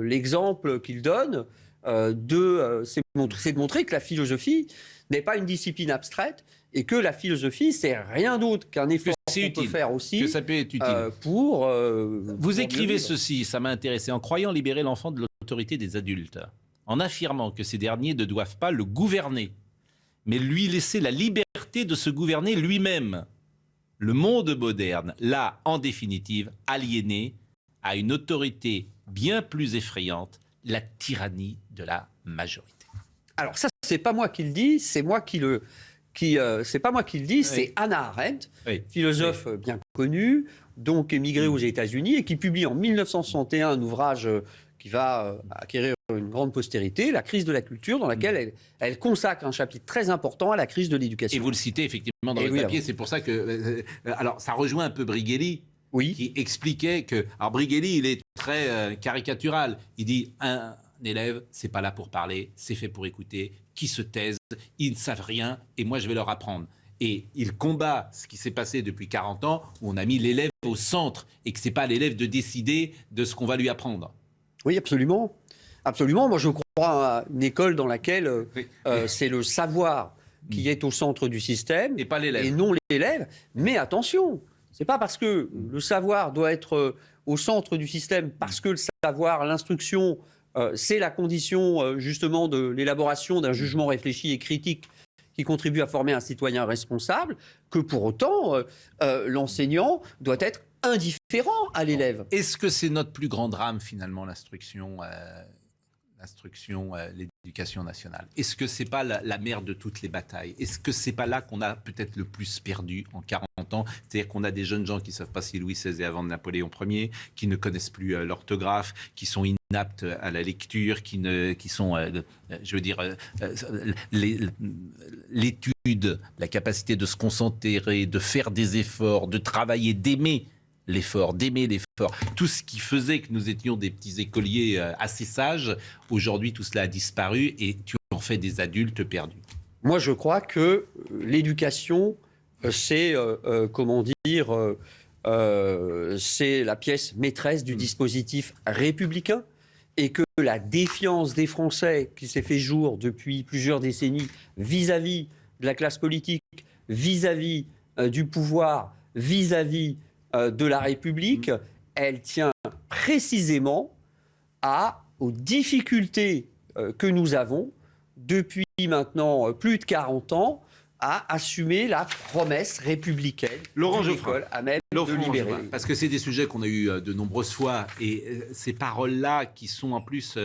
l'exemple qu'il donne, c'est de montrer que la philosophie n'est pas une discipline abstraite, et que la philosophie, c'est rien d'autre qu'un effort qu'on peut faire aussi. Que ça peut être utile. Vous écrivez ceci, ça m'a intéressé, en croyant libérer l'enfant de l'autorité des adultes, en affirmant que ces derniers ne doivent pas le gouverner, mais lui laisser la liberté de se gouverner lui-même. Le monde moderne l'a, en définitive, aliéné à une autorité bien plus effrayante, la tyrannie de la majorité. Alors ça, c'est pas moi qui le dis, c'est moi qui le... c'est pas moi qui le dis, c'est Hannah Arendt, philosophe bien connue, donc émigrée aux États-Unis et qui publie en 1961 un ouvrage qui va acquérir une grande postérité, La crise de la culture, dans laquelle elle consacre un chapitre très important à la crise de l'éducation. Et vous le citez effectivement dans le papier, c'est pour ça que... alors, ça rejoint un peu Brigelli, qui expliquait que... Alors, Brigelli, il est très caricatural. Il dit, un élève, c'est pas là pour parler, c'est fait pour écouter, qui se taisent, ils ne savent rien, et moi, je vais leur apprendre. Et il combat ce qui s'est passé depuis 40 ans, où on a mis l'élève au centre, et que c'est pas à l'élève de décider de ce qu'on va lui apprendre. Oui, absolument. Absolument. Moi, je crois à une école dans laquelle c'est le savoir qui est au centre du système. Et pas l'élève. Et non l'élève. Mais attention, c'est pas parce que le savoir doit être au centre du système, parce que le savoir, l'instruction, c'est la condition justement de l'élaboration d'un jugement réfléchi et critique qui contribue à former un citoyen responsable, que pour autant, l'enseignant doit être indifférent à l'élève. Est-ce que c'est notre plus grand drame, finalement, l'instruction, l'éducation nationale? Est-ce que c'est pas la mère de toutes les batailles? Est-ce que c'est pas là qu'on a peut-être le plus perdu en 40 ans? C'est-à-dire qu'on a des jeunes gens qui ne savent pas si Louis XVI est avant de Napoléon Ier, qui ne connaissent plus l'orthographe, qui sont inaptes à la lecture, qui sont, je veux dire, l'étude, la capacité de se concentrer, de faire des efforts, de travailler, d'aimer l'effort. Tout ce qui faisait que nous étions des petits écoliers assez sages, aujourd'hui tout cela a disparu et tu en fais des adultes perdus. Moi je crois que l'éducation, c'est, c'est la pièce maîtresse du dispositif républicain et que la défiance des Français qui s'est fait jour depuis plusieurs décennies vis-à-vis de la classe politique, vis-à-vis du pouvoir, vis-à-vis de la République, elle tient précisément aux difficultés que nous avons depuis maintenant plus de 40 ans à assumer la promesse républicaine Laurent d'une Geoffrin, école à même de libérer. parce que c'est des sujets qu'on a eu de nombreuses fois et ces paroles-là qui sont en plus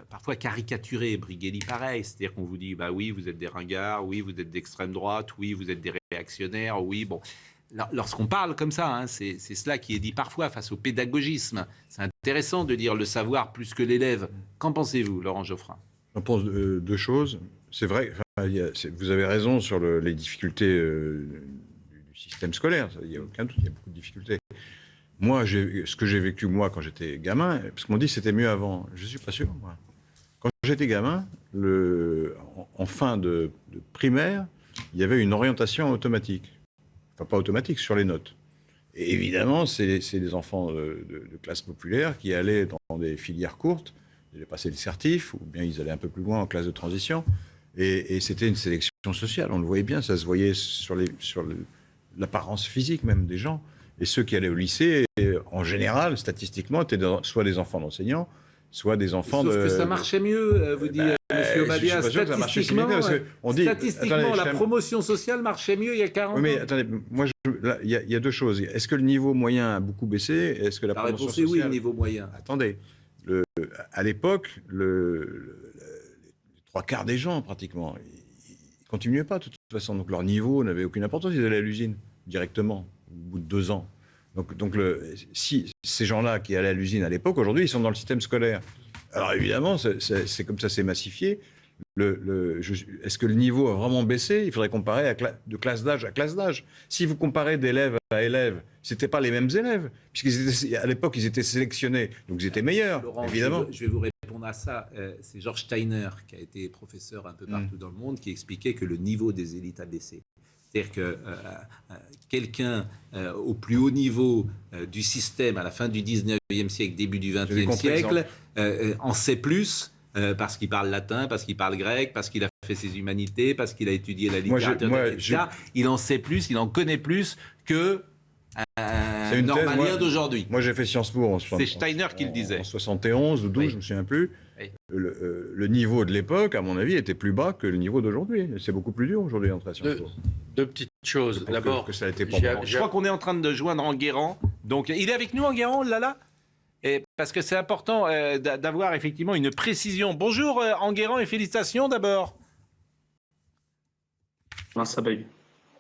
parfois caricaturées, Brigelli pareil, c'est-à-dire qu'on vous dit bah oui vous êtes des ringards, oui vous êtes d'extrême droite, oui vous êtes des réactionnaires, oui bon. Lorsqu'on parle comme ça, c'est cela qui est dit parfois face au pédagogisme. C'est intéressant de dire le savoir plus que l'élève. Qu'en pensez-vous, Laurent Geoffrin? J'en pense deux choses. C'est vrai, vous avez raison sur les difficultés du système scolaire. Il n'y a aucun doute, il y a beaucoup de difficultés. Moi, ce que j'ai vécu moi quand j'étais gamin, parce qu'on dit que c'était mieux avant, je ne suis pas sûr. Moi. Quand j'étais gamin, en fin de primaire, il y avait une orientation automatique. Enfin, pas automatique, sur les notes. Et évidemment, c'est des enfants de classe populaire qui allaient dans des filières courtes, ils allaient passer le certif, ou bien ils allaient un peu plus loin en classe de transition. Et c'était une sélection sociale, on le voyait bien, ça se voyait sur l'apparence physique même des gens. Et ceux qui allaient au lycée, en général, statistiquement, étaient soit des enfants d'enseignants, soit des enfants Sauf que ça marchait mieux, vous dit M. Obadia. Statistiquement, la promotion sociale marchait mieux il y a 40 ans. Oui, mais attendez, moi, il y a deux choses. Est-ce que le niveau moyen a beaucoup baissé? Est-ce que la promotion sociale... oui, le niveau moyen. Attendez, à l'époque, les trois quarts des gens, pratiquement, ils ne continuaient pas de toute façon. Donc leur niveau n'avait aucune importance. Ils allaient à l'usine directement, au bout de 2 ans. Donc si ces gens-là qui allaient à l'usine à l'époque, aujourd'hui, ils sont dans le système scolaire. Alors évidemment, c'est comme ça, c'est massifié. Est-ce que le niveau a vraiment baissé? Il faudrait comparer de classe d'âge à classe d'âge. Si vous comparez d'élève à élève, ce n'étaient pas les mêmes élèves, puisqu'à l'époque, ils étaient sélectionnés, donc ils étaient meilleurs, Laurent, évidemment. Je vais vous répondre à ça. C'est Georges Steiner, qui a été professeur un peu partout dans le monde, qui expliquait que le niveau des élites a baissé. C'est-à-dire que quelqu'un au plus haut niveau du système, à la fin du 19e siècle, début du 20e siècle, en sait plus parce qu'il parle latin, parce qu'il parle grec, parce qu'il a fait fait ses humanités, parce qu'il a étudié la littérature, etc. Il en sait plus, il en connaît plus que un normalien d'aujourd'hui. Moi, j'ai fait Sciences Po c'est Steiner qui le disait. En 71 ou 12, je ne me souviens plus. Oui. Le niveau de l'époque, à mon avis, était plus bas que le niveau d'aujourd'hui. C'est beaucoup plus dur aujourd'hui d'entrer à Sciences Po. Deux petites choses. D'abord, que ça a été je crois qu'on est en train de joindre Enguerrand. Donc, il est avec nous, Enguerrand, là. Et parce que c'est important d'avoir effectivement une précision. Bonjour, Enguerrand, et félicitations d'abord. Ça va.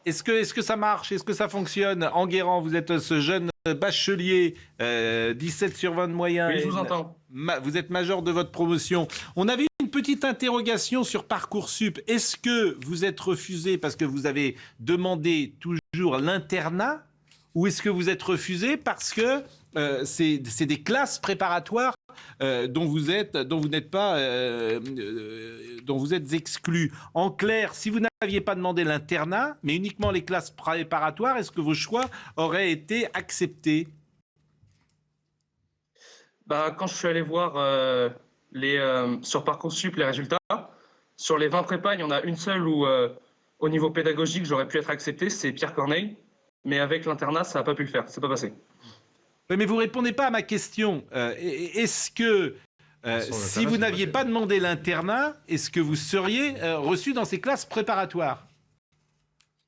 Est-ce que ça marche? Est-ce que ça fonctionne? Enguerrand, vous êtes ce jeune bachelier, 17 sur 20 de moyenne. Oui, je vous entends. Vous êtes major de votre promotion. On avait une petite interrogation sur Parcoursup. Est-ce que vous êtes refusé parce que vous avez demandé toujours l'internat, ou est-ce que vous êtes refusé parce que c'est des classes préparatoires dont vous êtes exclu? En clair, si vous n'aviez pas demandé l'internat, mais uniquement les classes préparatoires, est-ce que vos choix auraient été acceptés? Quand je suis allé voir sur Parcoursup les résultats, sur les 20 prépas, il y en a une seule où, au niveau pédagogique, j'aurais pu être accepté, c'est Pierre Corneille. Mais avec l'internat, ça n'a pas pu le faire, c'est pas passé. Oui, mais vous ne répondez pas à ma question. Est-ce que, si vous n'aviez pas demandé l'internat, est-ce que vous seriez reçu dans ces classes préparatoires?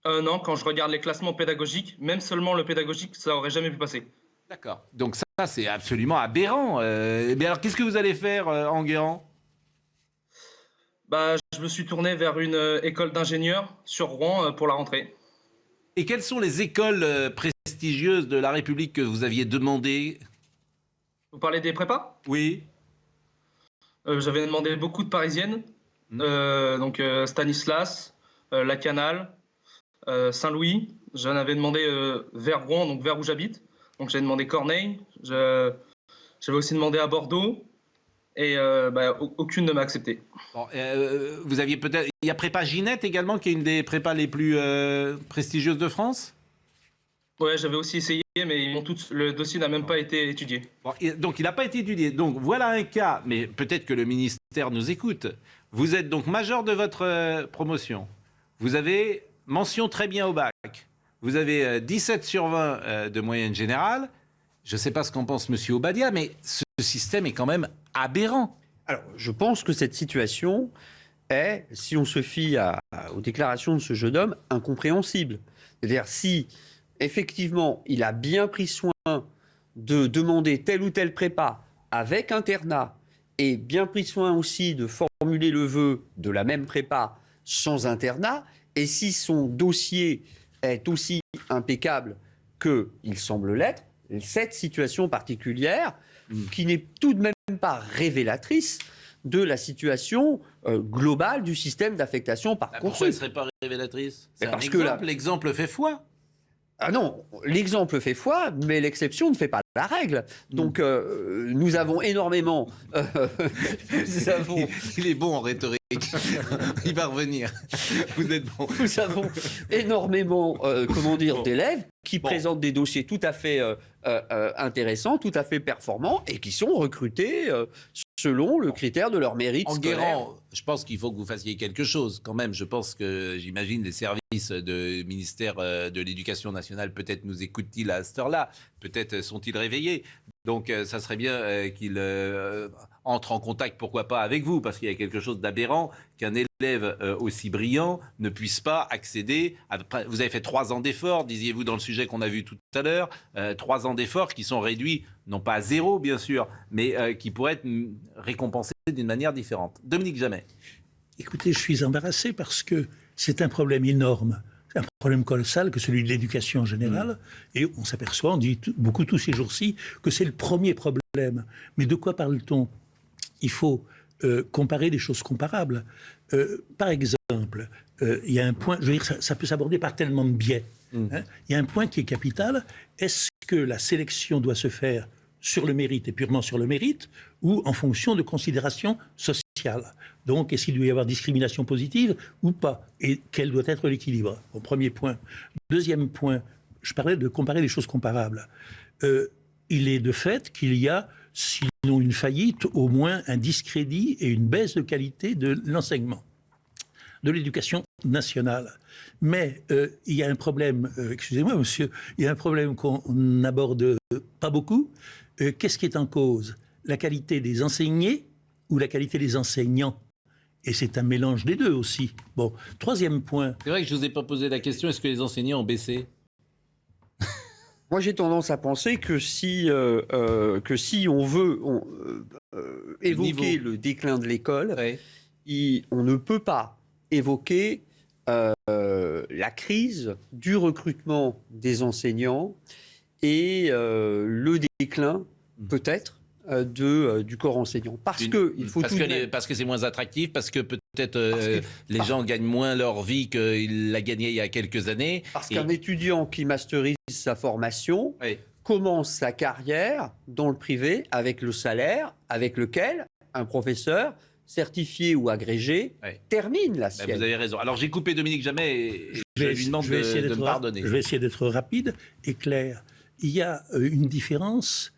Non, quand je regarde les classements pédagogiques, même seulement le pédagogique, ça n'aurait jamais pu passer. D'accord. Donc ça c'est absolument aberrant. Mais alors, qu'est-ce que vous allez faire, Enguerrand? Je me suis tourné vers une école d'ingénieurs sur Rouen pour la rentrée. Et quelles sont les écoles prestigieuses de la République que vous aviez demandées? Vous parlez des prépas? Oui. J'avais demandé beaucoup de parisiennes, donc Stanislas, La Canale, Saint-Louis. J'en avais demandé vers Rouen, donc vers où j'habite. Donc j'ai demandé Corneille. J'avais aussi demandé à Bordeaux. Et aucune ne m'a accepté. Bon, vous aviez peut-être... Il y a Prépa Ginette également, qui est une des prépas les plus prestigieuses de France? Ouais, j'avais aussi essayé, mais le dossier n'a même pas été étudié. Bon, donc il n'a pas été étudié. Donc voilà un cas, mais peut-être que le ministère nous écoute. Vous êtes donc major de votre promotion. Vous avez mention très bien au bac. Vous avez 17 sur 20 de moyenne générale. Je ne sais pas ce qu'en pense M. Obadia, mais ce système est quand même aberrant. Alors, je pense que cette situation est, si on se fie aux déclarations de ce jeune homme, incompréhensible. C'est-à-dire, si effectivement il a bien pris soin de demander telle ou telle prépa avec internat et bien pris soin aussi de formuler le vœu de la même prépa sans internat, et si son dossier est aussi impeccable qu'il semble l'être, cette situation particulière, qui n'est tout de même pas révélatrice de la situation globale du système d'affectation Parcoursup. Pourquoi elle ne serait pas révélatrice? C'est un parce exemple, que l'exemple fait foi. Ah non, l'exemple fait foi, mais l'exception ne fait pas la règle. Donc nous avons énormément... Il est bon en rhétorique. Il va revenir. Vous êtes bon. Nous avons énormément d'élèves qui présentent des dossiers tout à fait intéressants, tout à fait performants, et qui sont recrutés selon le critère de leur mérite scolaire. Enguerrand, je pense qu'il faut que vous fassiez quelque chose quand même. Je pense que, j'imagine, les services du ministère de l'Éducation nationale peut-être nous écoutent-ils à cette heure-là, peut-être sont-ils réveillés. Donc ça serait bien qu'ils entrent en contact, pourquoi pas, avec vous, parce qu'il y a quelque chose d'aberrant qu'un élève aussi brillant ne puisse pas accéder à... Vous avez fait 3 ans d'efforts, disiez-vous dans le sujet qu'on a vu tout à l'heure, 3 ans d'efforts qui sont réduits, non pas à 0 bien sûr, mais qui pourraient être récompensés d'une manière différente. Dominique Jamais. Écoutez, je suis embarrassé parce que c'est un problème énorme. C'est un problème colossal que celui de l'éducation en général. Et on s'aperçoit, on dit beaucoup tous ces jours-ci, que c'est le premier problème. Mais de quoi parle-t-on? Il faut comparer des choses comparables. Par exemple, il y a un point, je veux dire, ça peut s'aborder par tellement de biais. Hein. Il y a un point qui est capital. Est-ce que la sélection doit se faire sur le mérite et purement sur le mérite, ou en fonction de considérations sociales? Donc, est-ce qu'il doit y avoir discrimination positive ou pas? Et quel doit être l'équilibre? Bon, premier point. Deuxième point, je parlais de comparer les choses comparables. Il est de fait qu'il y a, sinon une faillite, au moins un discrédit et une baisse de qualité de l'enseignement. de l'éducation nationale. Mais il y a un problème, excusez-moi monsieur, il y a un problème qu'on n'aborde pas beaucoup. Qu'est-ce qui est en cause? La qualité des enseignés ou la qualité des enseignants? Et c'est un mélange des deux aussi. Bon, troisième point. C'est vrai que je ne vous ai pas posé la question, est-ce que les enseignants ont baissé? Moi, j'ai tendance à penser que si on veut évoquer le déclin de l'école, on ne peut pas évoquer la crise du recrutement des enseignants et le déclin, peut-être, du corps enseignant. Parce que c'est moins attractif, parce que peut-être les gens gagnent moins leur vie qu'ils la gagnaient il y a quelques années. Parce qu'un étudiant qui masterise sa formation commence sa carrière dans le privé avec le salaire avec lequel un professeur certifié ou agrégé termine la sienne. Vous avez raison. Alors j'ai coupé Dominique Jamais et je lui demande de me pardonner. Je vais essayer d'être rapide et clair. Il y a une différence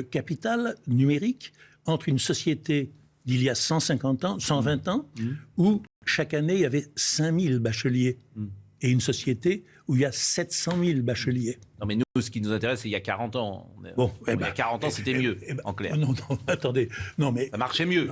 capitale numérique entre une société d'il y a 150 ans, 120 ans, où chaque année il y avait 5000 bacheliers, et une société où il y a 700 000 bacheliers. Non mais nous, ce qui nous intéresse, c'est il y a 40 ans. Bon, il y a 40 ans, c'était mieux, en clair. Non, attendez. Non, mais... Ça marchait mieux.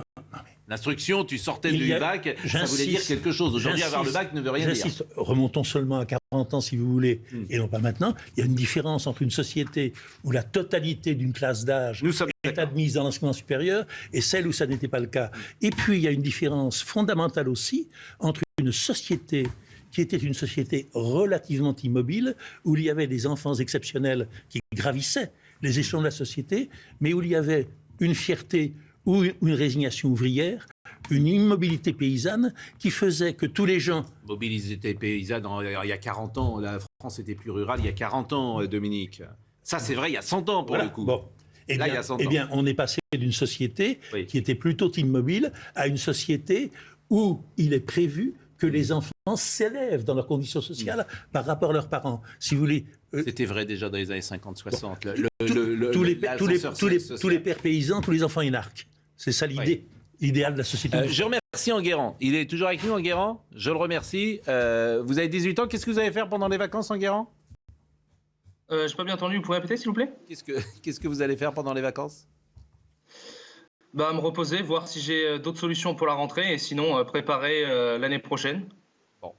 L'instruction, tu sortais du bac, ça voulait dire quelque chose. Aujourd'hui, avoir le bac ne veut rien dire. Remontons seulement à 40 ans, si vous voulez, et non pas maintenant. Il y a une différence entre une société où la totalité d'une classe d'âge est admise dans l'enseignement supérieur et celle où ça n'était pas le cas. Et puis, il y a une différence fondamentale aussi entre une société qui était une société relativement immobile, où il y avait des enfants exceptionnels qui gravissaient les échelons de la société, mais où il y avait une fierté ou une résignation ouvrière, une immobilité paysanne qui faisait que tous les gens... Mobilité paysanne, il y a 40 ans, la France était plus rurale il y a 40 ans, Dominique. Ça, c'est vrai, il y a 100 ans pour le coup. Bon. Là, il y a 100 ans. Eh bien, on est passé d'une société qui était plutôt immobile à une société où il est prévu que les enfants s'élèvent dans leurs conditions sociales par rapport à leurs parents. Si vous voulez... C'était vrai déjà dans les années 50-60. Tous les pères paysans, tous les enfants énarques. C'est ça l'idée, l'idéal de la société. Je remercie Enguerrand. Il est toujours avec nous, Enguerrand. Je le remercie. Vous avez 18 ans. Qu'est-ce que vous allez faire pendant les vacances, Enguerrand? Je n'ai pas bien entendu. Vous pouvez répéter, s'il vous plaît? Qu'est-ce que vous allez faire pendant les vacances? Me reposer, voir si j'ai d'autres solutions pour la rentrée et sinon préparer l'année prochaine. Bon,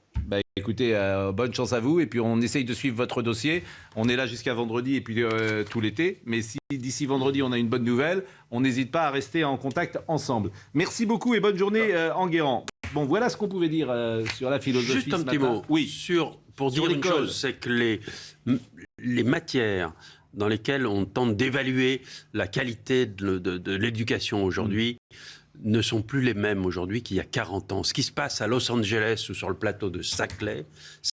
écoutez, bonne chance à vous et puis on essaye de suivre votre dossier. On est là jusqu'à vendredi et puis tout l'été. Mais si d'ici vendredi on a une bonne nouvelle, on n'hésite pas à rester en contact ensemble. Merci beaucoup et bonne journée Enguerrand. Bon, voilà ce qu'on pouvait dire sur la philosophie. Juste un petit mot. Oui. Pour dire une chose, c'est que les matières dans lesquelles on tente d'évaluer la qualité de l'éducation aujourd'hui ne sont plus les mêmes aujourd'hui qu'il y a 40 ans. Ce qui se passe à Los Angeles ou sur le plateau de Saclay,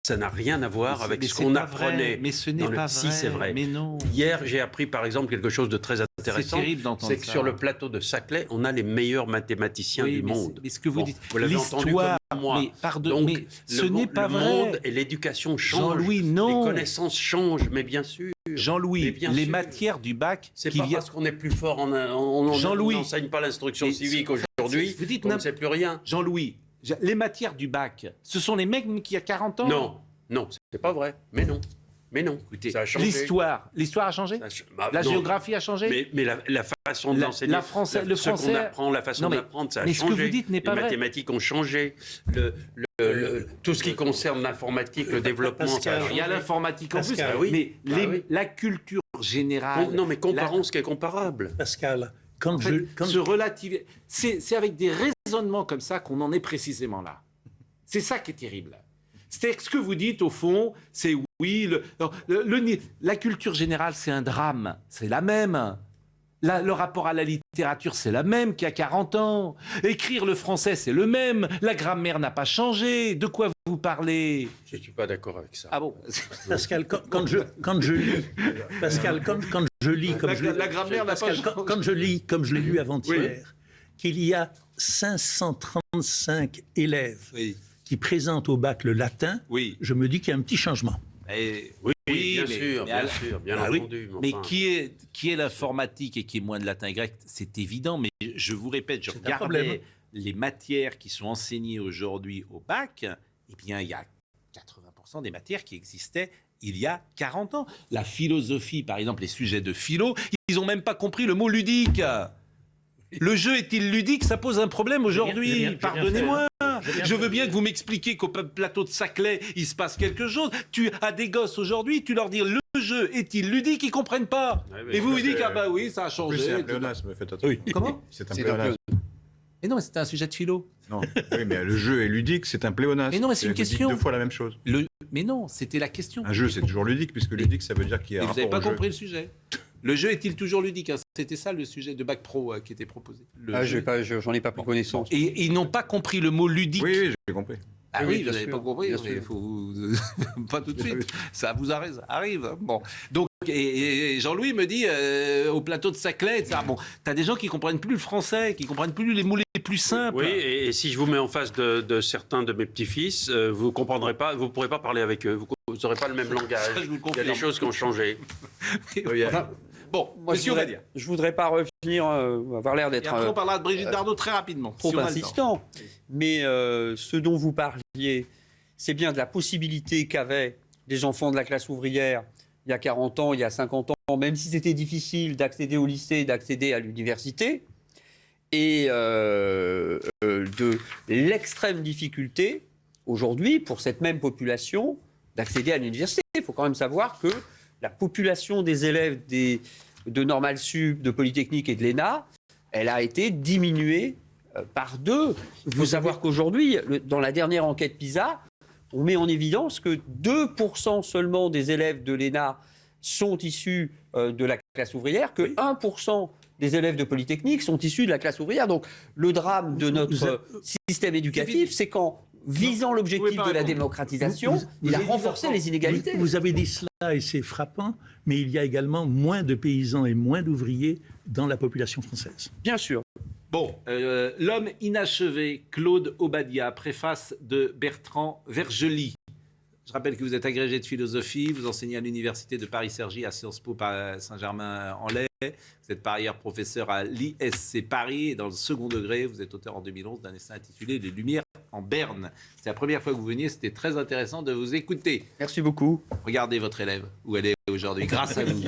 ça n'a rien à voir avec ce qu'on apprenait. Mais ce n'est pas vrai. Si, c'est vrai. Mais non. Hier, j'ai appris par exemple quelque chose de très intéressant. C'est terrible d'entendre ça. C'est que sur le plateau de Saclay, on a les meilleurs mathématiciens du monde. Mais ce que vous dites, vous l'avez entendu comme moi. Donc, ce n'est pas vrai. Le monde et l'éducation changent. Jean-Louis, non. Les connaissances changent, mais bien sûr. Jean-Louis, les matières du bac... C'est pas parce qu'on est plus fort, on n'enseigne pas l'instruction civique aujourd'hui, on ne sait plus rien. Jean-Louis, les matières du bac, ce sont les mêmes qu'il y a 40 ans? Non, c'est pas vrai. Mais non. Écoutez, ça a changé. L'histoire a changé? La géographie a changé? Mais la façon d'enseigner, le français, qu'on apprend, la façon d'apprendre, ça a changé. Mais ce que vous dites n'est pas vrai. Les mathématiques ont changé. Tout ce qui concerne l'informatique, le développement, ça a changé. Il y a l'informatique en plus. Mais la culture générale... Non, mais comparons ce qui est comparable. Pascal, c'est avec des raisonnements comme ça qu'on en est précisément là. C'est ça qui est terrible. C'est ce que vous dites, au fond, c'est oui, la culture générale, c'est un drame, c'est la même. Le rapport à la littérature, c'est la même qu'il y a 40 ans. Écrire le français, c'est le même. La grammaire n'a pas changé. De quoi vous parlez? Je ne suis pas d'accord avec ça. Ah bon? Pascal, quand je lis... Pascal, quand je lis... La grammaire n'a pas changé. Quand je lis, comme je l'ai lu avant-hier, qu'il y a 535 élèves... qui présente au bac le latin, je me dis qu'il y a un petit changement. Bien sûr, bien entendu. Mais qui est l'informatique et qui est moins de latin et grec, c'est évident, mais je vous répète, je regardais les matières qui sont enseignées aujourd'hui au bac, eh bien, il y a 80% des matières qui existaient il y a 40 ans. La philosophie, par exemple, les sujets de philo, ils n'ont même pas compris le mot ludique. Le jeu est-il ludique? Ça pose un problème aujourd'hui. Pardonnez-moi. Je veux bien que vous m'expliquiez qu'au plateau de Saclay, il se passe quelque chose. Tu as des gosses aujourd'hui, tu leur dis le jeu est-il ludique, ils ne comprennent pas. Et vous vous dites, ah bah oui, ça a changé. C'est un pléonasme, faites attention. Comment? C'est un pléonasme. Mais non, c'était un sujet de philo. Non, oui, mais le jeu est ludique, c'est un pléonasme. Mais non, mais c'est une question. Vous dites 2 fois la même chose. Mais non, c'était la question. Un jeu, c'est toujours ludique, puisque ludique, ça veut dire qu'il y a un vous n'avez rapport pas au jeu. compris le sujet. Le jeu est-il toujours ludique? C'était ça le sujet de Bac Pro qui était proposé. J'en ai pas pris connaissance. Et ils n'ont pas compris le mot ludique. Oui, j'ai compris. Ah oui, vous n'avez sûr, pas compris. bien sûr. Pas tout de suite. Ça vous arrive. Bon. Donc, et Jean-Louis me dit au plateau de Saclay, etc. Bon, t'as des gens qui comprennent plus le français, qui comprennent plus les mots les plus simples. Oui, et si je vous mets en face de certains de mes petits-fils, vous comprendrez pas, vous pourrez pas parler avec eux, vous n'aurez pas le même langage. Ça, je vous le Il y a confirme. des choses qui ont changé. Bon, Moi, monsieur Obadia. je voudrais pas revenir, avoir l'air Et d'être après, on parlera de Brigitte Bardot très rapidement. trop si on a le temps. insistant. Mais ce dont vous parliez, c'est bien de la possibilité qu'avaient les enfants de la classe ouvrière il y a 40 ans, il y a 50 ans, même si c'était difficile d'accéder au lycée, d'accéder à l'université, et de l'extrême difficulté aujourd'hui pour cette même population d'accéder à l'université. Il faut quand même savoir que la population des élèves de Normal Sup, de Polytechnique et de l'ENA, elle a été diminuée par 2. Il faut savoir qu'aujourd'hui, dans la dernière enquête PISA, on met en évidence que 2% seulement des élèves de l'ENA sont issus de la classe ouvrière, que 1% des élèves de Polytechnique sont issus de la classe ouvrière. Donc le drame de notre système éducatif, c'est qu'en visant l'objectif de la démocratisation, il a renforcé les inégalités. Vous avez dit cela et c'est frappant, mais il y a également moins de paysans et moins d'ouvriers dans la population française. Bien sûr. Bon, L'homme inachevé, Claude Obadia, préface de Bertrand Vergely. Je rappelle que vous êtes agrégé de philosophie, vous enseignez à l'université de Paris-Cergy à Sciences Po Saint-Germain-en-Laye. Vous êtes par ailleurs professeur à l'ISC Paris et dans le second degré, vous êtes auteur en 2011 d'un essai intitulé Les Lumières en Berne. C'est la première fois que vous veniez, c'était très intéressant de vous écouter. Merci beaucoup. Regardez votre élève, où elle est aujourd'hui, grâce à vous.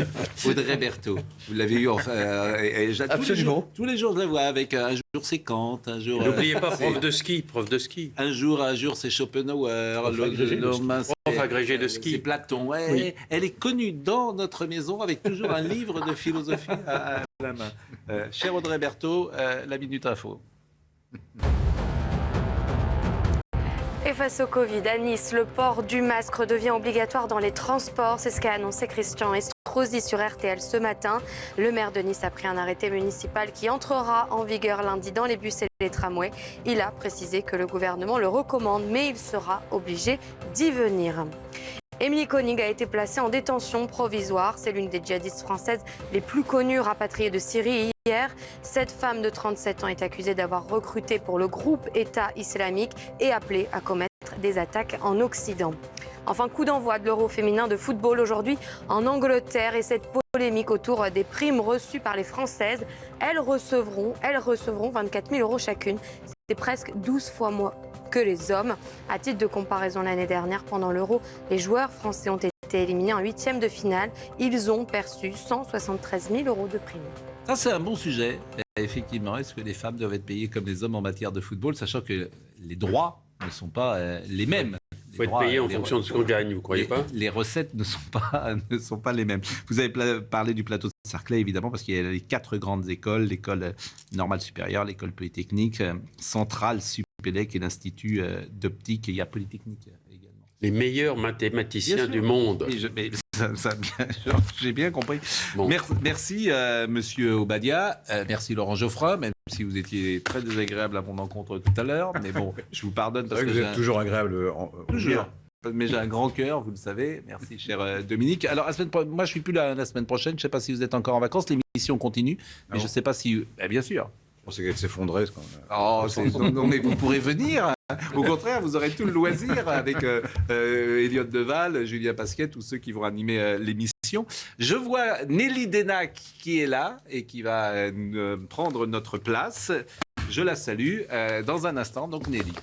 Audrey Berthaud, vous l'avez eu Absolument. Tous les jours, je la vois avec un jour c'est Kant, un jour... N'oubliez pas, prof de ski. Un jour c'est Schopenhauer, Prof agrégé de ski. C'est Platon. Ouais, Oui. Elle est connue dans notre maison avec toujours un livre de philosophie à la main. Cher Audrey Berthaud, la Minute Info. Et face au Covid, à Nice, le port du masque redevient obligatoire dans les transports. C'est ce qu'a annoncé Christian Estrosi sur RTL ce matin. Le maire de Nice a pris un arrêté municipal qui entrera en vigueur lundi dans les bus et les tramways. Il a précisé que le gouvernement le recommande, mais il sera obligé d'y venir. Émilie Koenig a été placée en détention provisoire. C'est l'une des djihadistes françaises les plus connues rapatriées de Syrie hier. Cette femme de 37 ans est accusée d'avoir recruté pour le groupe État islamique et appelé à commettre des attaques en Occident. Enfin, coup d'envoi de l'Euro féminin de football aujourd'hui en Angleterre et cette polémique autour des primes reçues par les Françaises. Elles recevront 24 000 euros chacune. C'est presque 12 fois moins que les hommes. À titre de comparaison, l'année dernière, pendant l'Euro, les joueurs français ont été éliminés en 8e de finale. Ils ont perçu 173 000 euros de primes. Ça, c'est un bon sujet. Effectivement, est-ce que les femmes doivent être payées comme les hommes en matière de football, sachant que les droits ne sont pas les mêmes? Il faut être payé en fonction de ce qu'on gagne, vous ne croyez pas? Les recettes ne sont pas les mêmes. Vous avez parlé du plateau de Saclay, évidemment, parce qu'il y a les 4 grandes écoles, l'école normale supérieure, l'école polytechnique, Centrale, Supélec et l'Institut d'optique, et il y a Polytechnique également. Les meilleurs mathématiciens du monde. J'ai bien compris. Bon. Merci, monsieur Obadia. Merci, Laurent Geoffroy, même si vous étiez très désagréable à mon encontre tout à l'heure. Mais bon, je vous pardonne parce que vous êtes toujours agréable. Toujours. Mais j'ai un grand cœur, vous le savez. Merci, cher Dominique. Alors, moi, je suis plus là la semaine prochaine. Je ne sais pas si vous êtes encore en vacances. L'émission continue. Mais je ne sais pas si... bien sûr. On sait qu'elle s'effondrait. Non, mais vous pourrez venir. Au contraire, vous aurez tout le loisir avec Elliott Deval, Julien Pasquet, tous ceux qui vont animer l'émission. Je vois Nelly Denac qui est là et qui va prendre notre place. Je la salue dans un instant, donc Nelly.